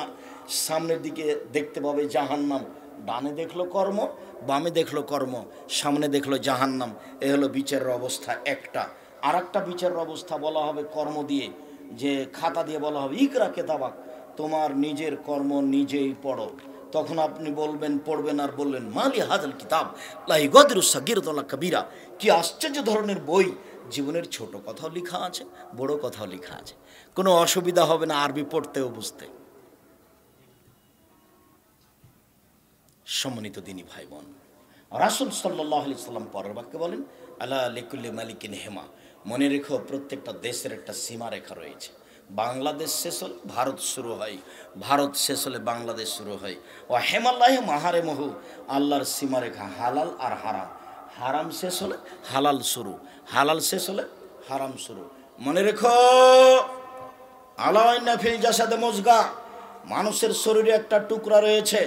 সামনের দিকে দেখতে পাবে জাহান্নাম। ডানে দেখলো কর্ম, বামে দেখলো কর্ম, সামনে দেখলো জাহান্নাম। এ হলো বিচারের অবস্থা একটা। আর একটা বিচারের অবস্থা বলা হবে কর্ম দিয়ে, যে খাতা দিয়ে বলা হবে ইকরা কিতাবাক, তোমার নিজের কর্ম নিজেই পড়ো। তখন আপনি বলবেন, পড়বেন আর বলবেন মালি হাজাল কিতাব লা ইগাদিরু সাগীরাতান ওয়ালা কাবীরা, কি আশ্চর্য ধরনের বই, জীবনের ছোট কথাও লেখা আছে, বড় কথাও লেখা আছে। কোনো অসুবিধা হবে না আরবি পড়তেও বুঝতে। সম্মানিত দিনী ভাই বোন, রাসূল সাল্লাল্লাহু আলাইহি সাল্লাম পরের বাক্যে বলেন আলা লিকুল্লি মালিকিন হেমা, মনে রেখো প্রত্যেকটা দেশের একটা সীমারেখা রয়েছে। বাংলাদেশ শেষ হলে ভারত শুরু হয়, ভারত শেষ হলে বাংলাদেশ শুরু হয়। ও হেমাল্লাহ মাহারে মহু, আল্লাহর সীমারেখা হালাল আর হারাম। হারাম শেষ হলে হালাল শুরু, হালাল শেষ হলে হারাম শুরু। মনে রেখো, আলাওয়াইনা ফিল জাসাদে মুজগা, মানুষের শরীরে একটা টুকরা রয়েছে,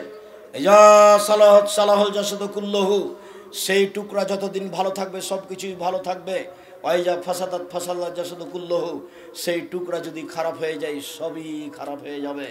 ইজা সালাহত সালাহুল জাসাদু কুল্লুহু, সেই টুকরা যতদিন ভালো থাকবে সব কিছুই ভালো থাকবে। ওয়াইজা ফাসাদাত ফাসাদাত জাসাদু কুল্লুহু, সেই টুকরা যদি খারাপ হয়ে যায় সবই খারাপ হয়ে যাবে।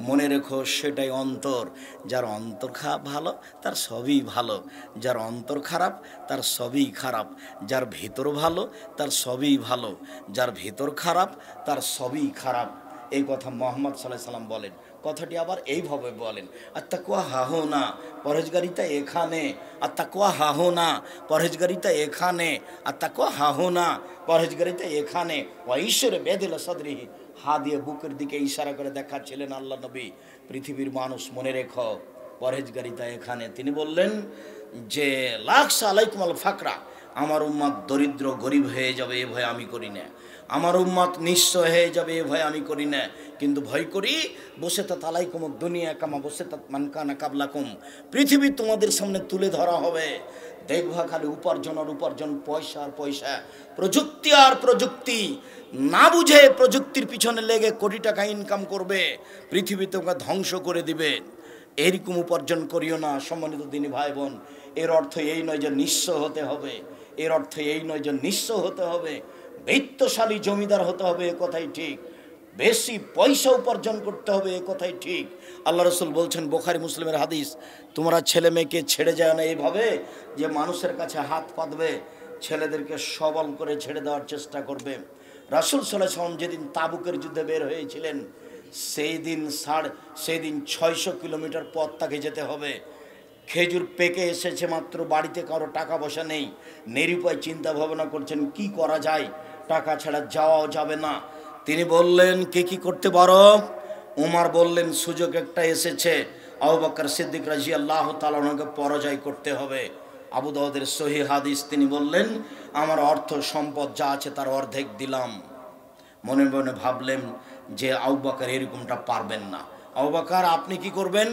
মনে রেখো, সেটাই অন্তর। যার অন্তর ভালো তার সবই ভালো, যার অন্তর খারাপ তার সবই খারাপ। যার ভেতর ভালো তার সবই ভালো, যার ভেতর খারাপ তার সবই খারাপ। এই কথা মুহাম্মদ সাল্লাল্লাহু আলাইহি সাল্লাম বলেন। কথাটি আবার এইভাবে বলেন, আত্তাকওয়া হাহুনা, পরহেজগারিতা এখানে। আত্তাকওয়া হাহুনা, পরহেজগারিতা এখানে। আত্তাকওয়া হাহুনা, পরহেজগারিতা এখানে। ওয়া ঈশ্বরে বেদিল সদরিহি, হা দিয়ে বুকের দিকে ইশারা করে দেখাচ্ছিলেন আল্লাহ নবী। পৃথিবীর মানুষ মনে রেখো, পরহেজগারিতা এখানে। তিনি বললেন যে লাকসা আলাইকুম আল ফাকরা, আমার উম্মত দরিদ্র গরিব হয়ে যাবে এ ভয় আমি করি না। আমার উম্মত নিঃস্ব হয়ে যাবে এ ভয় আমি করি না, কিন্তু ভয় করি বসে তা তালাইকুম দুনিয়া কামা বসে তা মানকানা কাবলাকুম, পৃথিবী তোমাদের সামনে তুলে ধরা হবে। দেখবা খালি উপার্জন আর উপার্জন, পয়সা আর পয়সা, প্রযুক্তি আর প্রযুক্তি। না বুঝে প্রযুক্তির পিছনে লেগে কোটি টাকা ইনকাম করবে, পৃথিবী তোমাকে ধ্বংস করে দিবে। এরকম উপার্জন করিও না সম্মানিত দিনী ভাই বোন। এর অর্থ এই নয় যে নিঃস্ব হতে হবে, এর অর্থ এই নয় যে নিঃস্ব হতে হবে। বিত্তশালী জমিদার হতে হবে এ কথাই ঠিক, বেশি পয়সা উপার্জন করতে হবে এ কথাই ঠিক। আল্লাহ রাসূল বলছেন, বুখারী মুসলিমের হাদিস, তোমরা ছেলে মেয়েকে ছেড়ে যায় না এইভাবে যে মানুষের কাছে হাত পাতবে, ছেলেদেরকে সবল করে ছেড়ে দেওয়ার চেষ্টা করবে। রাসূল সাল্লাল্লাহু আলাইহি ওয়াসাল্লাম যেদিন তাবুকের যুদ্ধে বের হয়েছিলেন, সেই দিন 600 কিলোমিটার পথ তাকে যেতে হবে। খেজুর পেকে এসেছে মাত্র, বাড়িতে কারো টাকা পয়সা নেই, নিরুপায় চিন্তা ভাবনা করছেন কি করা যায়, টাকা ছাড়া যাওয়াও যাবে না। তিনি বললেন কে কি করতে পারো? উমর বললেন সুযোগ একটা এসেছে, আবু বকর সিদ্দিক রাদিয়াল্লাহু তাআলা আনহুকে পরাজয় করতে হবে। আবু দাউদের সহিহ হাদিস, তিনি বললেন আমার অর্থ সম্পদ যা আছে তার অর্ধেক দিলাম। মনে মনে ভাবলেন যে আবু বকর এরকমটা পারবেন না। আবু বকর আপনি কি করবেন?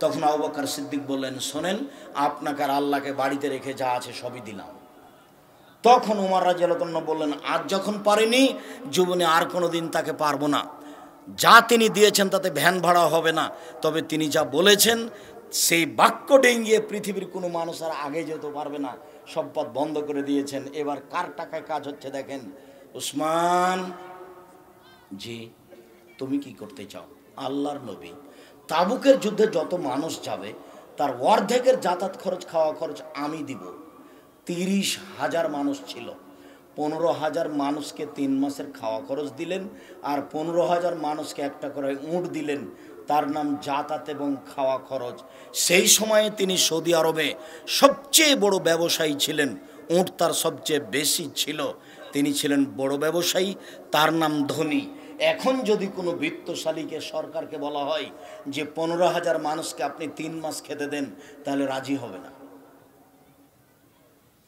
তখন আবু বকর সিদ্দিক বললেন, শোনেন, আপনাকে আর আল্লাহকে বাড়িতে রেখে যা আছে সবই দিলাম। তখন উমর রাদিয়াল্লাহু আনহু বললেন, আজ যখন পারিনি, জীবনে আর কোনো দিন তাকে পারবো না। যা তিনি দিয়েছেন তাতে ভ্যান ভাড়া হবে না, তবে তিনি যা বলেছেন সেই বাক্য ডেঙ্গিয়ে পৃথিবীর কোনো মানুষ আর আগে যেতে পারবে না, সব পথ বন্ধ করে দিয়েছেন। এবার কার টাকায় কাজ হচ্ছে দেখেন। উসমান, জি তুমি কি করতে চাও? আল্লাহর নবী, তাবুকের যুদ্ধে যত মানুষ যাবে তার অর্ধেকের যাতায়াত খরচ খাওয়া খরচ আমি দিব। 30,000 মানুষ ছিল, 15,000 মানুষকে 3 মাসের খাওয়া খরচ দিলেন, আর 15,000 মানুষকে একটা করে উট দিলেন, তার নাম যাতায়াত এবং খাওয়া খরচ। সেই সময়ে তিনি সৌদি আরবে সবচেয়ে বড় ব্যবসায়ী ছিলেন, উট তার সবচেয়ে বেশি ছিল, তিনি ছিলেন বড় ব্যবসায়ী, তার নাম ধনী। এখন যদি কোনো বিত্তশালীকে সরকারকে বলা হয় যে 15,000 মানুষকে আপনি 3 মাস খেতে দেন, তাহলে রাজি হবে না।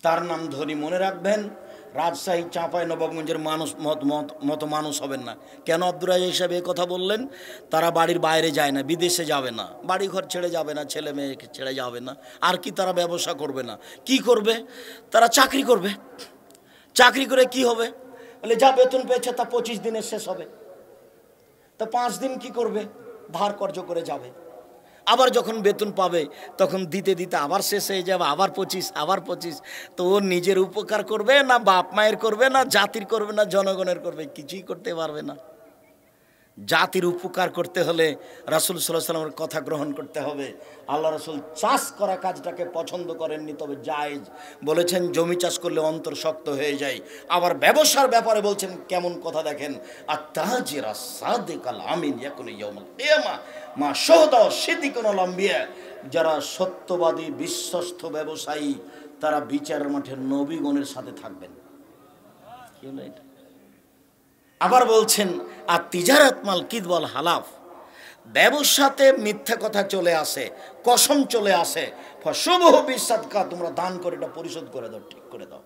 তার নাম ধনী। মনে রাখবেন, রাজশাহী চাঁপাই নবাবগঞ্জের মানুষ মতো মানুষ হবেন না। কেন আব্দুর রাজ্জাক সাহেব এই কথা বললেন? তারা বাড়ির বাইরে যায় না, বিদেশে যাবে না, বাড়ি ঘর ছেড়ে যাবে না, ছেলে মেয়েকে ছেড়ে যাবে না, আর কি তারা ব্যবসা করবে না, কি করবে? তারা চাকরি করবে। চাকরি করে কি হবে? বলে যা বেতন পেয়েছে তা 25 দিনে শেষ হবে, তা 5 দিন কি করবে? ধার কর্জ করে যাবে। আবার যখন বেতন পাবে তখন দিতে দিতে আবার শেষ হয়ে যাবে, আবার 25, আবার 25। তো ও নিজের উপকার করবে না বাপ মায়ের করবে না জাতির করবে না জনগণের করবে? কিছুই করতে পারবে না। জাতির উপকার করতে হলে রাসূল সাল্লাল্লাহু আলাইহি ওয়াসাল্লামের কথা গ্রহণ করতে হবে। আল্লাহ রাসূল চাষ করা কাজটাকে পছন্দ করেননি, তবে জায়েজ বলেছেন, জমি চাষ করলে অন্তর শক্ত হয়ে যায়। আবার ব্যবসার ব্যাপারে বলছেন কেমন কথা দেখেন, আত-তাজিরা সাদিকাল আমিন ইয়াকুনু ইয়াউমাল কিয়ামা মা শুহাদা সিদ্দিকুল আম্বিয়া, যারা সত্যবাদী বিশ্বস্ত ব্যবসায়ী তারা বিচারের মাঠে নবীগণের সাথে থাকবেন। কি হলো এটা? আবার বলছেন আর তিজারাত মাল কিদওয়াল হালাফ, ব্যবসাতে মিথ্যা কথা চলে আসে, কসম চলে আসে। ফশুবহু বিসাদকা, তোমরা দান করে এটা পরিশোধ করে দাও, ঠিক করে দাও।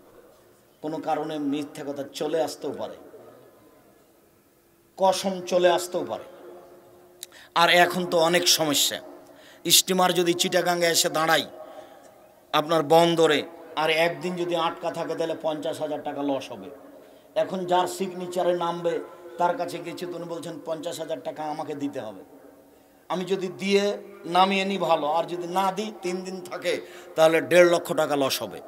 কোনো কারণে মিথ্যা কথা চলে আসতেও পারে, কসম চলে আসতেও পারে। আর এখন তো অনেক সমস্যা। স্টিমার যদি চিটাগাঙ্গে এসে দাঁড়াই আপনার বন্দরে, আর একদিন যদি আটকা থাকে তাহলে 50,000 টাকা লস হবে। এখন যার সিগনেচারে নামবে তার কাছে গেছে, তিনি বলছেন 50,000 টাকা আমাকে দিতে হবে। আমি যদি দিয়ে নামিয়ে নিই ভালো, আর যদি না দিই 3 দিন থাকে তাহলে 1.5 লক্ষ টাকা লস হবে।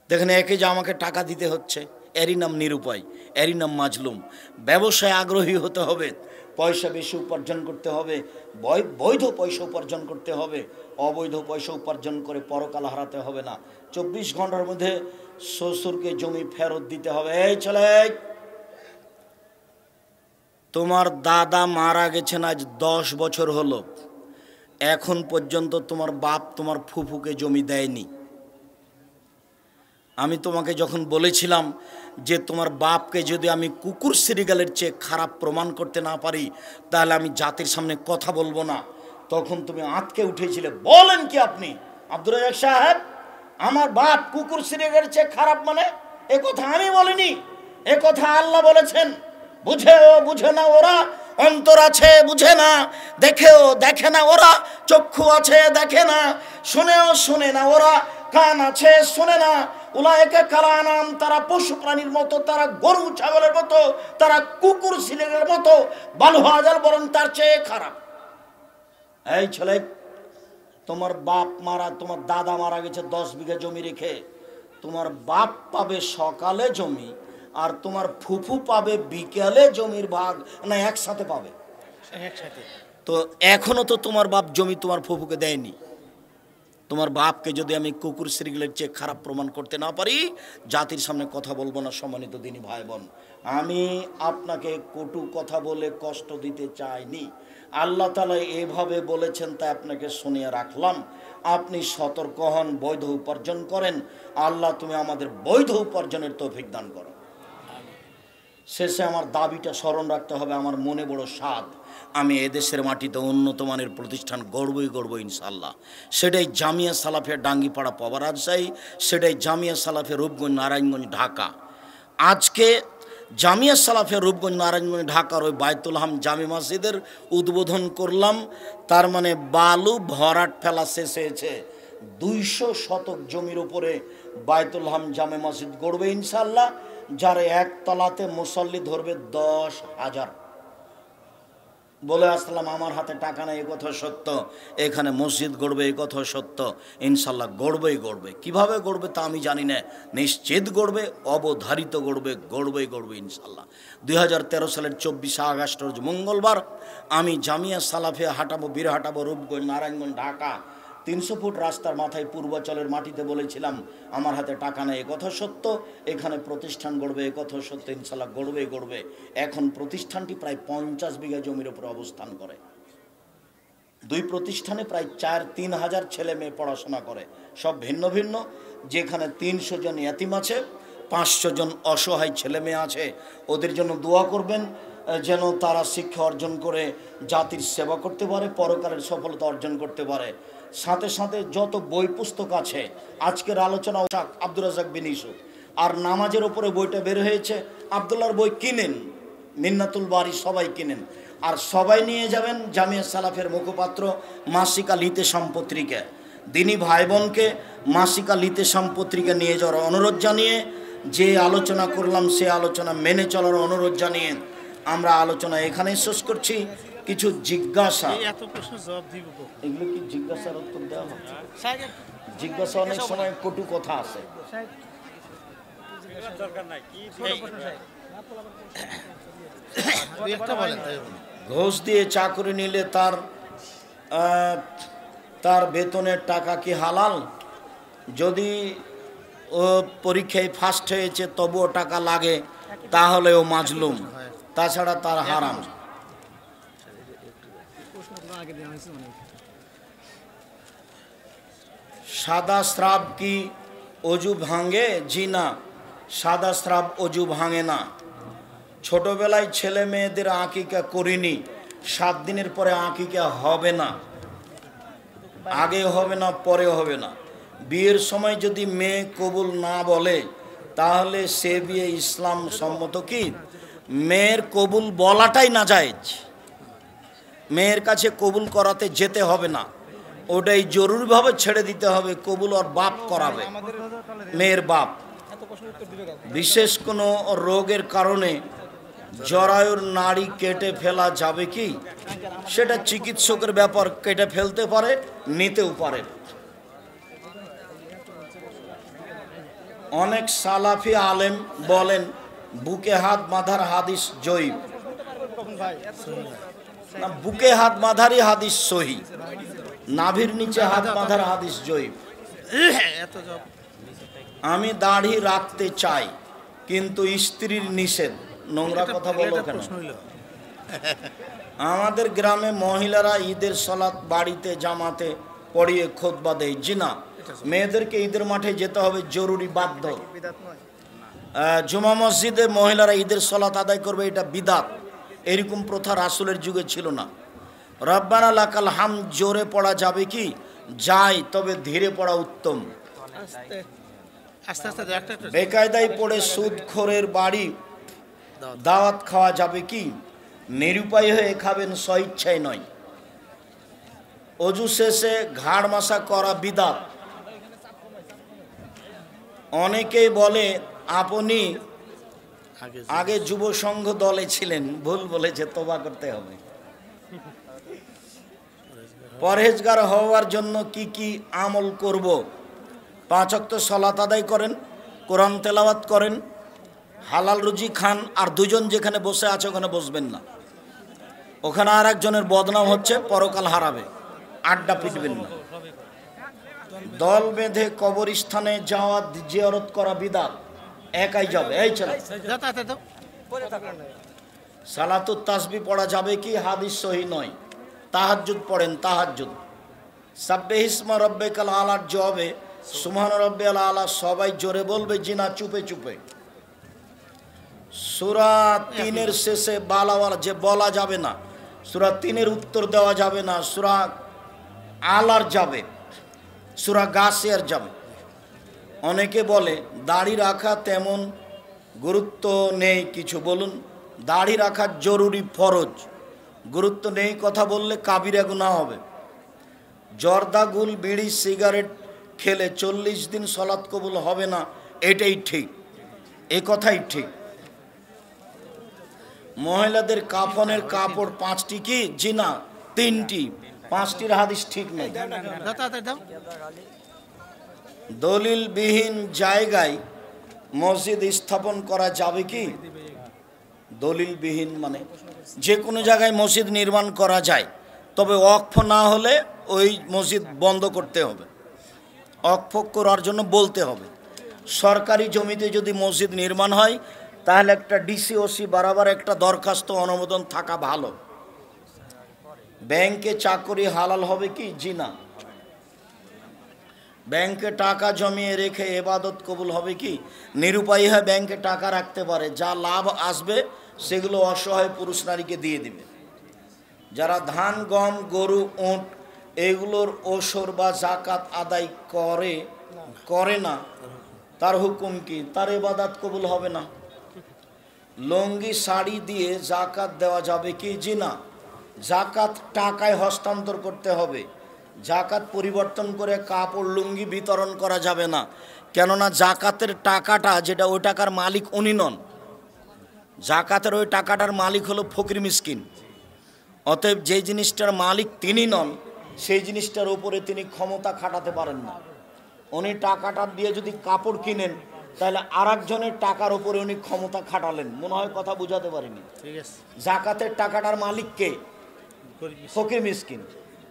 দেখেন, একে যে আমাকে টাকা দিতে হচ্ছে, এরই নাম নিরুপায়, এরই নাম মাজলুম। ব্যবসায় আগ্রহী হতে হবে, পয়সা বেশি উপার্জন করতে হবে, বৈধ পয়সা উপার্জন করতে হবে। অবৈধ পয়সা উপার্জন করে পরকাল হারাতে হবে না। 24 ঘন্টার মধ্যে শ্বশুরকে জমি ফেরত দিতে হবে। এই ছেলে, তোমার দাদা মারা গেছেন আজ 10 বছর হলো, এখন পর্যন্ত তোমার বাপ তোমার ফুফুকে জমি দেয়নি। আমি তোমাকে যখন বলেছিলাম যে তোমার বাপকে যদি আমি কুকুর সিরিগালের চেয়ে খারাপ প্রমাণ করতে না পারি তাহলে আমি জাতির সামনে কথা বলবো না, তখন তুমি আঁতকে উঠেছিলে। বলেন কি আপনি আব্দুর রাজ্জাক সাহেব, আমার বাপ কুকুর সিরিগালের চেয়ে খারাপ? মানে এ কথা আমি বলিনি, এ কথা আল্লাহ বলেছেন। বুঝেও বুঝে না ওরা, অন্তর আছে বুঝে না, দেখেও দেখে না ওরা, চক্ষু আছে দেখে না, শুনেও শুনে না ওরা, কান আছে শোনে না। উলায়েকা কালানাম, তারা পশু প্রাণীর মতো, তারা গরু ছাগলের মতো, তারা কুকুর সিলের মতো, বালুহাজার বরং তার চেয়ে খারাপ। এই ছেলে, তোমার বাপ মারা, তোমার দাদা মারা গেছে 10 বিঘা জমি রেখে, তোমার বাপ পাবে সকালে জমি আর তোমার ফুফু পাবে বিকেলে জমির ভাগ, না একসাথে পাবে? একসাথে। তো এখনো তো তোমার বাপ জমি তোমার ফুফুকে দেয়নি। তোমার বাপকে যদি আমি কুকুর সিরিগলের চেয়ে খারাপ প্রমাণ করতে না পারি, জাতির সামনে কথা বলবো না। সম্মানিত দিনী ভাই বোন, আমি আপনাকে কটু কথা বলে কষ্ট দিতে চাইনি। আল্লাহ তাআলা এভাবে বলেছেন তাই আপনাকে শুনিয়ে রাখলাম। আপনি সতর্ক হন, বৈধ উপার্জন করেন। আল্লাহ তুমি আমাদের বৈধ উপার্জনের তৌফিক দান করো। শেষে আমার দাবিটা স্মরণ রাখতে হবে, আমার মনে বড় স্বাদ, আমি এদেশের মাটিতে উন্নত মানের প্রতিষ্ঠান গড়ব ইনশাল্লাহ। সেটাই জামিয়া সালাফিয়া ডাঙ্গিপাড়া পাওয়া রাজশাহী, সেটাই জামিয়া সালাফিয়া রূপগঞ্জ নারায়ণগঞ্জ ঢাকা। আজকে জামিয়া সালাফিয়া রূপগঞ্জ নারায়ণগঞ্জ ঢাকার ওই বায়তুল হাম জামে মসজিদের উদ্বোধন করলাম। তার মানে বালু ভরাট ফেলা শেষ হয়েছে। 200 শতক জমির উপরে বায়তুল হাম জামে মসজিদ গড়বে ইনশাল্লাহ, যার একতলাতে মুসল্লি ধরবে 10,000। বলে আসলাম আমার হাতে টাকা নেই, এ কথা সত্য, এখানে মসজিদ গড়বে এ কথা সত্য, ইনশাল্লাহ গড়বেই গড়বে। কিভাবে গড়বে তা আমি জানি না, নিশ্চিত গড়বে, অবধারিত গড়বে ইনশাল্লাহ। 2013 সালের 24 আগস্ট রোজ মঙ্গলবার আমি জামিয়া সালাফিয়া হাঁটাবো, বীর হাঁটাবো রূপগঞ্জ নারায়ণগঞ্জ ঢাকা। 300 ফুট রাস্তার মাথায় পূর্বাচলের মাটিতে বলেছিলাম আমার হাতে টাকা নেই, এ কথা সত্য, এখানে প্রতিষ্ঠান গড়বে এ কথা সত্য, ইনশাল্লাহ গড়বে। এখন প্রতিষ্ঠানটি প্রায় 50 বিঘা জমির উপরে অবস্থান করে। 2 প্রতিষ্ঠানে প্রায় 4-3 হাজার ছেলে মেয়ে পড়াশোনা করে, সব ভিন্ন ভিন্ন। যেখানে 300 জন ইয়াতিম আছে, 500 জন অসহায় ছেলে মেয়ে আছে। ওদের জন্য দোয়া করবেন যেন তারা শিক্ষা অর্জন করে জাতির সেবা করতে পারে, পরকালের সফলতা অর্জন করতে পারে। সাথে সাথে যত বই পুস্তক আছে, আজকের আলোচনা আব্দুর রাজ্জাক বিন ইউসুফ, আর নামাজের উপরে বইটা বের হয়েছে, আব্দুল্লাহর বই কিনেন, মিন্নাতুল বারি সবাই কিনেন। আর সবাই নিয়ে যাবেন জামিয়া সালাফের মুখপাত্র মাসিকা লিতেশাম পত্রিকা। দিনী ভাই বোনকে মাসিকা লিতেশাম পত্রিকা নিয়ে যাওয়ার অনুরোধ জানিয়ে, যে আলোচনা করলাম সে আলোচনা মেনে চলার অনুরোধ জানিয়ে আমরা আলোচনা এখানে শেষ করছি। কিছু জিজ্ঞাসা, এগুলো কি জিজ্ঞাসার উত্তর দেওয়া হচ্ছে? জিজ্ঞাসা অনেক সময় কটু কথা আছে। ঘুষ দিয়ে চাকরি নিলে তার বেতনের টাকা কি হালাল? যদি ও পরীক্ষায় ফার্স্ট হয়েছে তবুও টাকা লাগে তাহলে ও মাজলুম, তাছাড়া তার হারাম। সাদা স্রাব কি অজু ভাঙে? জি না, সাদা স্রাব অজু ভাঙে না। ছোটবেলায় ছেলে মেয়েদের আকিকা করিনি, 7 দিনের পরে আকিকা হবে না, আগে হবে না পরে হবে না। বিয়ের সময় যদি মেয়ে কবুল না বলে তাহলে সে বিয়ে ইসলাম সম্মত কি? মেয়ের কবুল বলাটাই নাজায়েজ, মেয়ের কাছে কবুল করাতে যেতে হবে না। ওটাই জরুরিভাবে ছেড়ে দিতে হবে, কবুল ওর বাপ করাবে, মেয়ের বাপ। বিশেষ কোনো রোগের কারণে জরায়ুর নাড়ি কেটে ফেলা যাবে কি, সেটা চিকিৎসকের ব্যাপার, কেটে ফেলতে পারে, নিতেও পারে। অনেক সালাফি আলেম বলেন বুকে হাত বাঁধার হাদিস জয়ীফ, না বুকে হাত বাঁধারই হাদিস সহি, নাভির নিচে হাত বাঁধার হাদিস জয়ীফ। আমি দাড়ি রাখতে চাই কিন্তু স্ত্রীর নিষেধ, নোংরা কথা বলো কেন? আমাদের গ্রামে মহিলারা ঈদের সালাত বাড়িতে জামাতে পড়িয়ে খুতবা দেয়, জি না, মেয়েদেরকে ঈদের মাঠে যেতে হবে জরুরি, বাধ্য। জুমা মসজিদে মহিলারা ঈদের সালাত আদায় করবে, এটা বিদাত। এরকম প্রথা রাসূলের যুগে ছিল না। রব্বানা লাকাল হামদ জোরে পড়া যাবে কি? যায়, তবে ধীরে পড়া উত্তম। বেকায়দায় পড়ে সুদখোরের বাড়ি দাওয়াত খাওয়া যাবে কি? নিরুপায় হয়ে খাবেন, স্বইচ্ছায় নয়। অজু শেষে ঘাড় মাসা করা বিদাত। অনেকেই বলে আপনি আগে যুব সংঘ দলে ছিলেন, ভুল বলেছে, তওবা করতে হবে। পরহেজগার হওয়ার জন্য কি কি আমল করব? 5 ওয়াক্ত সালাত আদায় করেন, কোরআন তেলাওয়াত করেন, হালাল রুজি খান, আর দুজন যেখানে বসে আছে ওখানে বসবেন না। ওখানে আর একজনের বদনাম হচ্ছে, পরকাল হারাবে। আড্ডা পিটবেন না। দল বেঁধে কবরস্থানে যাওয়া, জিয়ারত করা বিদাত। একাই যাবে, এই চল। সালাতুত তাসবিহ পড়া যাবে কি? হাদিস সহি নয়। তাহাজ্জুদ পড়েন, তাহাজ্জুদ। সাব্বিহিসমা রাব্বিকাল আলার জবাবে সুবহান রাব্বিয়াল আলা সবাই জোরে বলবে, জিনা চুপে চুপে। সূরা 3-এর শেষে বালাওয়ালা যে বলা যাবে না, সূরা 3-এর উত্তর দেওয়া যাবে না, সূরা আলার যাবে, সূরা গাসিয়ার যাবে। অনেকে বলে দাড়ি রাখা তেমন গুরুত্ব নেই, কিছু বলুন। দাড়ি রাখা জরুরি, ফরজ, গুরুত্ব নেই কথা বললে কাবিরা গুনাহ হবে। জর্দা, গুল, বিড়ি, সিগারেট খেলে 40 দিন সালাত কবুল হবে না, এটাই ঠিক, এ কথাই ঠিক। মহিলাদের কাফনের কাপড় 5টি কি? জি না, 3টি। 5টির হাদিস ঠিক নেই। দলিলবিহীন জায়গায় মসজিদ স্থাপন করা যাবে কি? দলিলবিহীন মানে যে কোনো জায়গায় মসজিদ নির্মাণ করা যায়, তবে ওয়াকফ না হলে ওই মসজিদ বন্ধ করতে হবে, ওয়াকফ করার জন্য বলতে হবে। সরকারি জমিতে যদি মসজিদ নির্মাণ হয় তাহলে একটা ডিসিওসি বরাবর একটা দরখাস্ত, অনুমোদন থাকা ভালো। ব্যাংকে চাকরি হালাল হবে কি? জি না। ব্যাংকে টাকা জমিয়ে রেখে ইবাদত কবুল হবে কি? নিরুপায়ী হয়ে ব্যাংকে টাকা রাখতে পারে, যা লাভ আসবে সেগুলো অসহায় পুরুষ নারীকে দিয়ে দিবে। যারা ধান, গম, গরু, উট এগুলোর ওসর বা জাকাত আদায় করে না, তার হুকুম কি? তার ইবাদত কবুল হবে না। লুঙ্গি, শাড়ি দিয়ে জাকাত দেওয়া যাবে কি? জি না। জাকাত টাকায় হস্তান্তর করতে হবে, জাকাত পরিবর্তন করে কাপড়, লুঙ্গি বিতরণ করা যাবে না। কেননা জাকাতের টাকাটা যেটা, ওই টাকার মালিক উনি নন। জাকাতের ওই টাকাটার মালিক হলো ফকির মিসকিন। অতএব যে জিনিসটার মালিক তিনি নন, সেই জিনিসটার উপরে তিনি ক্ষমতা খাটাতে পারেন না। উনি টাকাটা দিয়ে যদি কাপড় কিনেন, তাহলে আর একজনের টাকার উপরে উনি ক্ষমতা খাটালেন। মনে হয় কথা বুঝাতে পারিনি। জাকাতের টাকাটার মালিক কে? ফকির মিসকিন।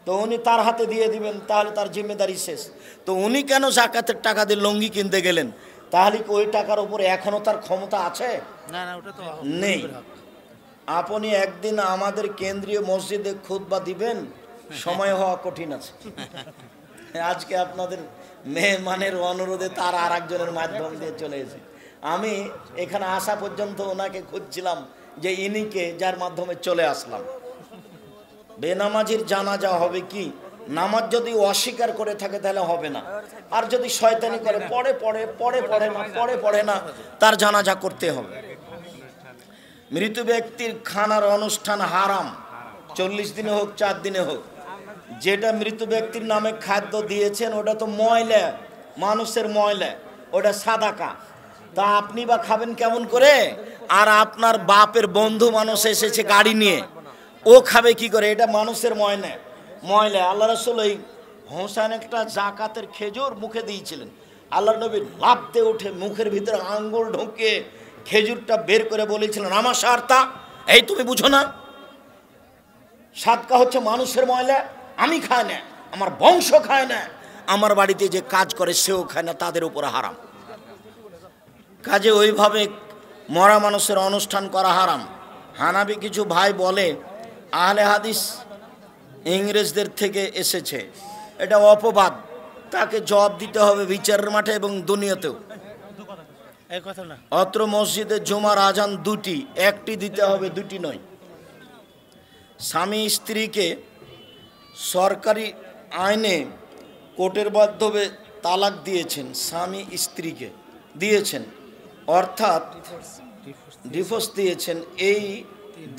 তো উনি তার হাতে দিয়ে দিবেন, তাহলে তার জিম্মেদারি শেষ। তো উনি কেন জাকাতের টাকা দিয়ে লুঙ্গি কিনতে গেলেন? তাহলে কি ওই টাকার উপরে এখনো তার ক্ষমতা আছে? নেই। আপনি একদিন আমাদের কেন্দ্রীয় মসজিদে খুতবা দিবেন, সময় হওয়া কঠিন আছে। আজকে আপনাদের মেহমানের অনুরোধে তার আর একজনের মাধ্যম দিয়ে চলে এসে, আমি এখানে আসা পর্যন্ত ওনাকে খুঁজছিলাম যে ইনিকে, যার মাধ্যমে চলে আসলাম। বেনামাজির জানাজা হবে কি? নামাজ যদি অস্বীকার করে থাকে তাহলে হবে না, আর যদি শয়তানি করে পড়ে না, তার জানাজা করতে হবে। মৃত ব্যক্তির খানার অনুষ্ঠান হারাম, 40 দিনে হোক 4 দিনে হোক। যেটা মৃত ব্যক্তির নামে খাদ্য দিয়েছেন ওটা তো ময়লা, মানুষের ময়লা, ওটা সাদাকা। তা আপনি বা খাবেন কেমন করে? আর আপনার বাপের বন্ধু মানুষ এসেছে গাড়ি নিয়ে, ও খাবে কি করে? এটা মানুষের ময়লা ময়লা। আল্লাহ রাসূল এই হোসেন একটা জাকাতের খেজুর মুখে দিয়েছিলেন। আল্লাহ নবী লাফতে উঠে মুখের ভিতরে আঙ্গুল ঢুকিয়ে খেজুরটা বের করে বলেছিলেন, আমার সারতা, এই তুমি বুঝো না সাদকা হচ্ছে মানুষের ময়লা? আমি খাই না, আমার বংশ খায় না, আমার বাড়িতে যে কাজ করে সেও খায় না, তাদের উপরে হারাম। কাজে ওইভাবে মরা মানুষের অনুষ্ঠান করা হারাম। হানাবি কিছু ভাই বলে আহলে হাদিস ইংরেজদের থেকে এসেছে, এটা অপবাদ। তাকে জবাব দিতে হবে বিচারের মাঠে এবং দুনিয়াতেও। অত্র মসজিদে জুমার আজান দুটি, একটি দিতে হবে, দুটি নয়। স্বামী স্ত্রীকে সরকারি আইনে কোর্টের মাধ্যমে তালাক দিয়েছেন, স্বামী স্ত্রীকে দিয়েছেন, অর্থাৎ ডিভোর্স দিয়েছেন এই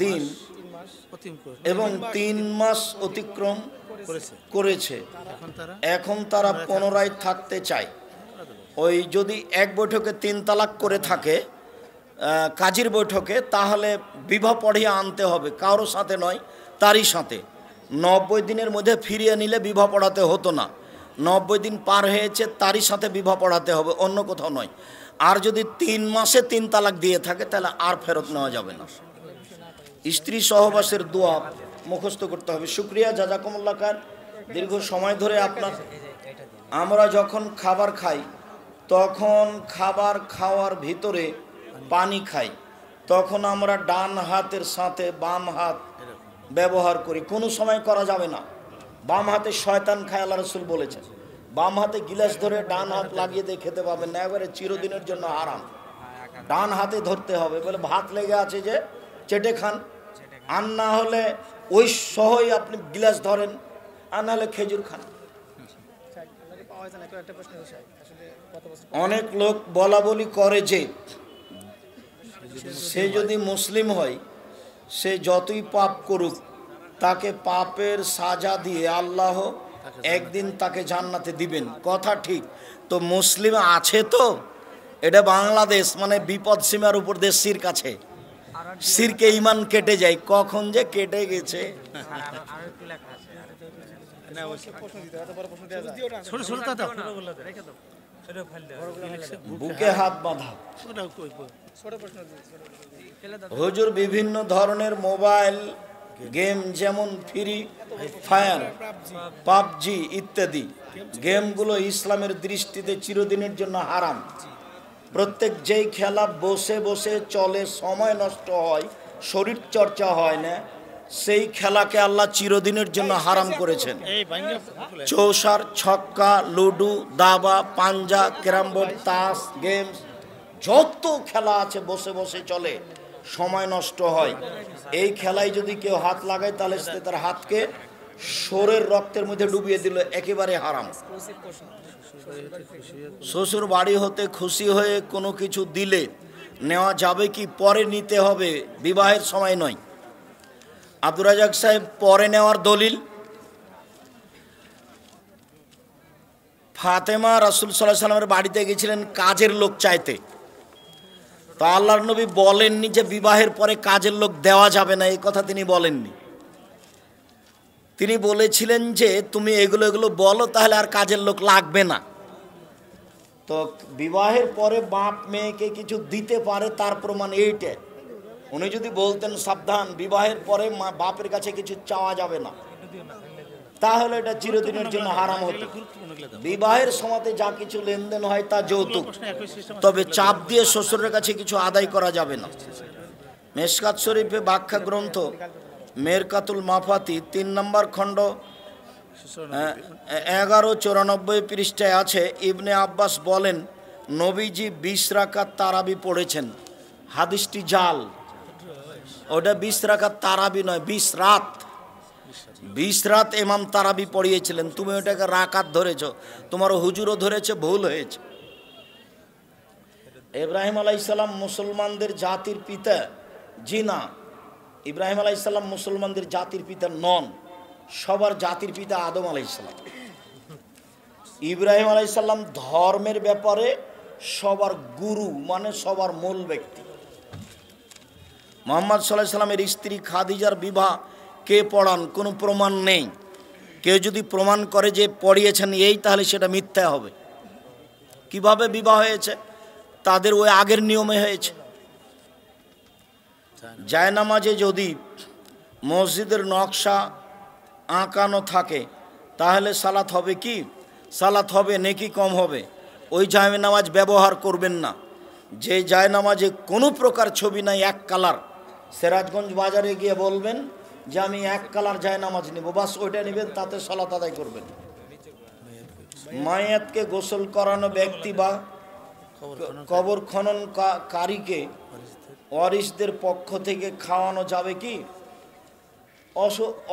দিন এবং 3 মাস অতিক্রম করেছে। এখন তারা পুনরায় থাকতে চায়। ওই যদি এক বৈঠকে 3 তালাক করে থাকে কাজীর বৈঠকে, তাহলে বিবাহ পড়িয়ে আনতে হবে, কারো সাথে নয়, তারই সাথে। 90 দিনের মধ্যে ফিরিয়ে নিলে বিবাহ পড়াতে হতো না। 90 দিন পার হয়েছে, তারই সাথে বিবাহ পড়াতে হবে, অন্য কোথাও নয়। আর যদি 3 মাসে 3 তালাক দিয়ে থাকে তাহলে আর ফেরত নেওয়া যাবে না। স্ত্রী সহবাসের দোয়া মুখস্থ করতে হবে। শুকরিয়া, জাযাকুমুল্লাহ খান। দীর্ঘ সময় ধরে আপনার, আমরা যখন খাবার খাই তখন খাবার খাওয়ার ভিতরে পানি খাই, তখন আমরা ডান হাতের সাথে বাম হাত ব্যবহার করি। কোনো সময় করা যাবে না। বাম হাতে শয়তান খায়, আল্লাহ রাসূল বলেছেন। বাম হাতে গিলাস ধরে ডান হাত লাগিয়ে দিয়ে খেতে পাবেন না, এবারে চিরদিনের জন্য হারাম। ডান হাতে ধরতে হবে, বলে ভাত লেগে আছে যে চেটে খান, আর না হলে ওই সহই আপনি গিলাস ধরেন, আর না হলে খেজুর খান। অনেক লোক বলা বলি করে যে সে যদি মুসলিম হয়, সে যতই পাপ করুক তাকে পাপের সাজা দিয়ে আল্লাহ একদিন তাকে জান্নাতে দিবেন। কথা ঠিক, তো মুসলিম আছে তো? এটা বাংলাদেশ মানে বিপদ সীমার উপর দেশ, শির কাছে শিরকে ইমান কেটে যায়, কখন যে কেটে গেছে। বুকে হাত বাঁধা। হুজুর, বিভিন্ন ধরনের মোবাইল গেম যেমন ফ্রি ফায়ার, পাবজি ইত্যাদি গেমগুলো ইসলামের দৃষ্টিতে চিরদিনের জন্য হারাম। প্রত্যেক যেই খেলা বসে বসে চলে, সময় নষ্ট হয়, শরীর চর্চা হয় না, সেই খেলাকে আল্লাহ চিরদিনের জন্য হারাম করেছেন। চৌসার, ছক্কা, লুডু, দাবা, পাঞ্জা, ক্যারাম বোর্ড, তাস, গেমস, যত খেলা আছে বসে বসে চলে, সময় নষ্ট হয়। এই খেলায় যদি কেউ হাত লাগায় তাহলে সে তার হাতকে শরীর রক্তের মধ্যে ডুবিয়ে দিল, একেবারে হারাম। শ্বশুর বাড়ি হতে খুশি হয়ে কোনো কিছু দিলে নেওয়া যাবে কি? পরে নিতে হবে, বিবাহের সময় নয়। আব্দুর রাজাক সাহেব, পরে নেওয়ার দলিল, ফাতেমা রাসূল সাল্লাল্লাহু আলাইহি সাল্লামের বাড়িতে গেছিলেন কাজের লোক চাইতে, তো আল্লাহর নবী বলেননি যে বিবাহের পরে কাজের লোক দেওয়া যাবে না, এই কথা তিনি বলেননি। তিনি বলেছিলেন যে তুমি এগুলো এগুলো বলো, তাহলে আর কাজের লোক লাগবে না। তো বিবাহের পরে বাপ মেয়েকে কিছু দিতে পারে, তার প্রমাণ এইটা। উনি যদি বলতেন সাবধান, বিবাহের পরে বাপের কাছে কিছু চাওয়া যাবে না, তাহলে এটা চিরদিনের জন্য হারাম হতো। বিবাহের সময়তে যা কিছু লেনদেন হয় তা যৌতুক, তবে চাপ দিয়ে শ্বশুরের কাছে কিছু আদায় করা যাবে না। মেশকাত শরীফে ব্যাখ্যা গ্রন্থ মেরকাতুল মাফাতি 3 নম্বর খণ্ড 1194 পৃষ্ঠায় আছে, ইবনে আব্বাস বলেন নবীজি 20 রাকাত তারাবি পড়েছেন। হাদিসটি জাল, ওটা 20 রাকাত তারাবি নয়, 20 রাত। 20 রাত ইমাম তারাবি পড়িয়েছিলেন। তুমি ওটাকে রাকাত ধরেছ, তোমার হুজুরও ধরেছে, ভুল হয়েছে। ইব্রাহিম আলাইহিস সালাম মুসলমানদের জাতির পিতা? জি না, ইব্রাহিম আলাইহিস সালাম মুসলমানদের জাতির পিতা নন। সবার জাতির পিতা আদম আলাইহিসসালাম। ইব্রাহিম আলাইহিসসালাম ধর্মের ব্যাপারে সবার গুরু, মানে সবার মূল ব্যক্তি। মুহাম্মদ সাল্লাল্লাহু আলাইহি সাল্লামের স্ত্রী খাদিজার বিবাহ কে পড়ান? কোনো প্রমাণ নেই। কেউ যদি প্রমাণ করে যে পড়িয়েছেন এই, তাহলে সেটা মিথ্যা হবে। কিভাবে বিবাহ হয়েছে? তাদের ওই আগের নিয়মে হয়েছে। জায়নামাজে যদি মসজিদের নকশা আঁকানো থাকে তাহলে সালাত হবে কি? সালাত হবে, নেকি কম হবে। ওই জায়নামাজ ব্যবহার করবেন না। যে জায়নামাজে কোনো প্রকার ছবি নাই, এক কালার, সিরাজগঞ্জ বাজারে গিয়ে বলবেন যে আমি এক কালার জায়নামাজ নেব, বাস ওইটা নেবেন, তাতে সালাত আদায় করবেন। মায়াতকে গোসল করানো ব্যক্তি বা কবর খননকারীকে ওয়ারিসদের পক্ষ থেকে খাওয়ানো যাবে কি?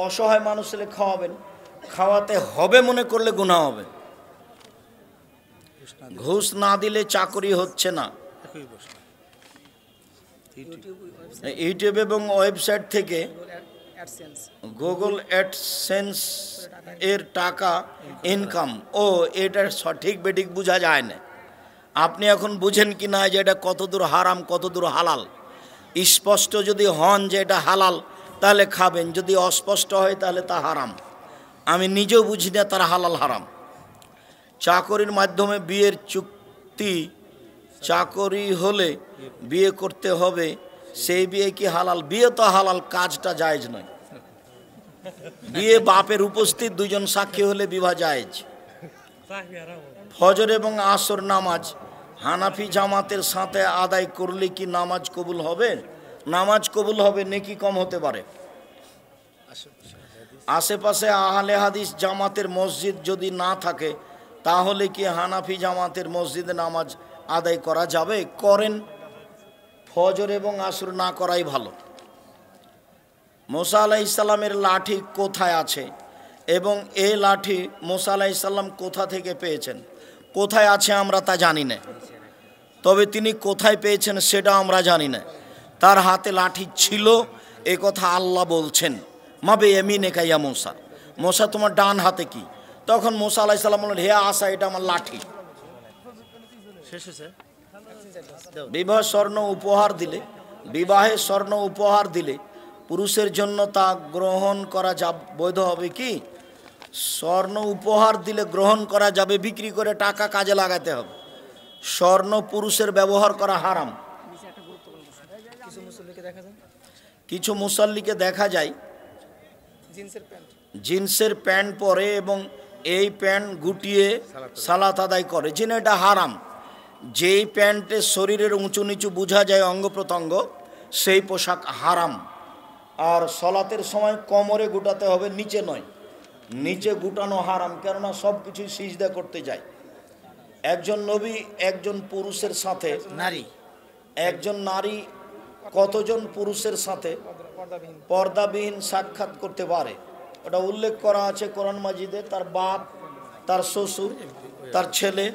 অসহায় মানুষ হলে খাওয়াবেন, খাওয়াতে হবে মনে করলে গুনাহ হবে। ঘুষ না দিলে চাকরি হচ্ছে না। ইউটিউব এবং ওয়েবসাইট থেকে গুগল অ্যাডসেন্স এর টাকা ইনকাম, ও এটা সঠিক বেঠিক বোঝা যায় না। আপনি এখন বুঝেন কি না যে এটা কতদূর হারাম কতদূর হালাল? স্পষ্ট যদি হন যে এটা হালাল তাহলে খাবেন, যদি অস্পষ্ট হয় তাহলে তা হারাম। আমি নিজেও বুঝি না তার হালাল হারাম। চাকরির মাধ্যমে বিয়ের চুক্তি, চাকরি হলে বিয়ে করতে হবে, সেই বিয়ে কি হালাল? বিয়ে তো হালাল, কাজটা জায়েজ নয়। বিয়ে বাপের উপস্থিত দুজন সাক্ষী হলে বিবাহ জায়েজ। ফজর এবং আসর নামাজ হানাফি জামাতের সাথে আদায় করলে কি নামাজ কবুল হবে? নামাজ কবুল হবে, নেকি কম হতে পারে। আশেপাশে আহলে হাদিস জামাতের মসজিদ যদি না থাকে তাহলে কি হানাফি জামাতের মসজিদে নামাজ আদায় করা যাবে? করেন। ফজর এবং আসর না করাই ভালো। মুসা আলাইহিস সালামের লাঠি কোথায় আছে এবং এই লাঠি মুসা আলাইহিস সালাম কোথা থেকে পেয়েছেন? কোথায় আছে আমরা তা জানি না, তবে তিনি কোথায় পেয়েছেন সেটা আমরা জানি না। তার হাতে লাঠি ছিল এ কথা আল্লাহ বলছেন, মাবে ইয়ামিনেকা ইয়া মুসা, মুসা তোমার ডান হাতে কি? তখন মুসা আলাইহিস সালাম বললেন, হে আসা, এটা আমার লাঠি। বিবাহে স্বর্ণ উপহার দিলে পুরুষের জন্য তা গ্রহণ করা বৈধ হবে কি? স্বর্ণ উপহার দিলে গ্রহণ করা যাবে, বিক্রি করে টাকা কাজে লাগাতে হবে। স্বর্ণ পুরুষের ব্যবহার করা হারাম। কিছু মুসল্লিকে দেখা যায় জিন্সের প্যান্ট পরে এবং এই প্যান্ট গুটিয়ে সালাত আদায় করে, যেন এটা হারাম। যেই প্যান্টে শরীরের উঁচু নিচু বোঝা যায় অঙ্গ প্রত্যঙ্গ, সেই পোশাক হারাম। আর সলাতের সময় কোমরে গুটাতে হবে, নিচে নয়। নিচে গুটানো হারাম, কেননা সব কিছুই সিজদা করতে যায়। একজন নবী একজন পুরুষের সাথে একজন নারী কতজন পুরুষের সাথে পর্দাবিহীন সাক্ষাৎ করতে পারে? ওটা উল্লেখ করা আছে কোরআন মাজিদে। তার বাপ, তার শ্বশুর, তার ছেলে,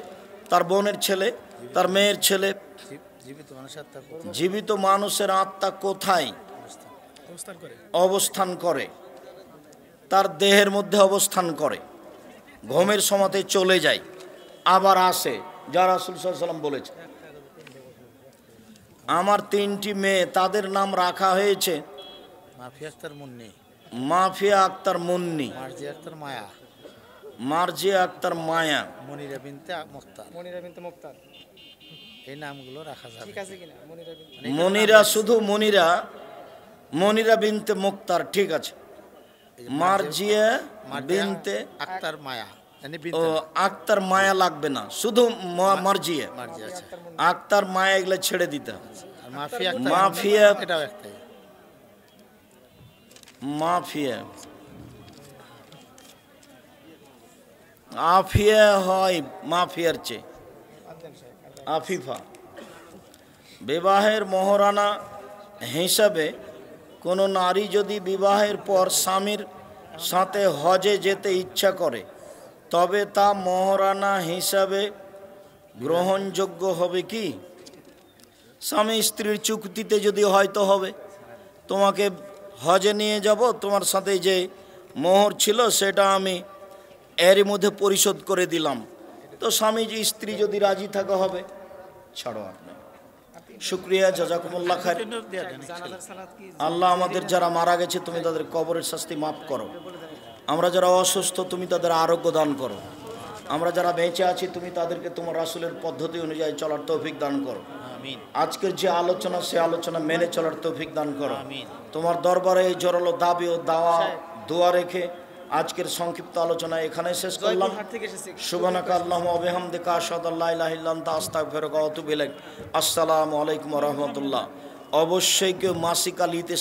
তার বোনের ছেলে, তার মেয়ের ছেলে। জীবিত মানুষের আত্মা কোথায় অবস্থান করে? তার দেহের মধ্যে অবস্থান করে, ঘুমের সময়তে চলে যায়, আবার আসে, যা রাসূল সাল্লাল্লাহু আলাইহি ওয়াসাল্লাম বলেছে। আমার 3টি মেয়ে, তাদের নাম রাখা হয়েছে মাফিয়া আক্তার মুন্নি, মার্জিয়া আক্তার মায়া, মনিরা বিনতে মুক্তার। এই নামগুলো রাখা যাবে, ঠিক আছে কিনা? মনিরা, শুধু মনিরা বিনতে মুক্তার, ঠিক আছে। মার্জিয়া বিনতে আক্তার মায়া, ও আক্তার মায়া লাগবে না, শুধু মার্জিয়া। আক্তার মায়া এগুলো ছেড়ে দিতে হবে। আফিয়া হয় মাফিয়ার চেয়ে আফিফা। বিবাহের মহারানা হিসাবে কোনো নারী যদি বিবাহের পর স্বামীর সাথে হজে যেতে ইচ্ছা করে তবে তা মহারানা হিসাবে গ্রহণযোগ্য হবে কি? স্বামী স্ত্রীর চুক্তিতে যদি হয়তো হবে, তোমাকে হজে নিয়ে যাব, তোমার সাথে যে মোহর ছিল সেটা আমি এরই মধ্যে পরিশোধ করে দিলাম। তো স্বামীজি স্ত্রী যদি রাজি থাকা হবে, ছাড়ো আপনি। শুক্রিয়া, জাযাকুমুল্লাহ খায়র। আল্লাহ আমাদের যারা মারা গেছে তুমি তাদের কবরের শাস্তি মাফ করো। আমরা যারা অসুস্থ তুমি তাদের আরোগ্য দান করো। আমরা যারা বেঁচে আছি তুমি তাদেরকে তোমার রাসূলের পদ্ধতি অনুযায়ী চলার তৌফিক দান করো। আজকের যে আলোচনা সে আলোচনা মেনে চলার তৌফিক দান করো। তোমার দরবারে এই জোরালো দাবি ও দাওয়া দোয়া রেখে আজকের সংক্ষিপ্ত আলোচনা এখানে শেষ করলাম। সুবহানাকা আল্লাহুম্মা ওয়া বিহামদিকা আশহাদু আল্লা ইলাহা ইল্লা আনতা আস্তাগফিরুকা ওয়া আতুবু ইলাইক। আসসালামু আলাইকুম ওয়া রাহমাতুল্লাহ। অবশ্যই কেউ মাসিক আলিতে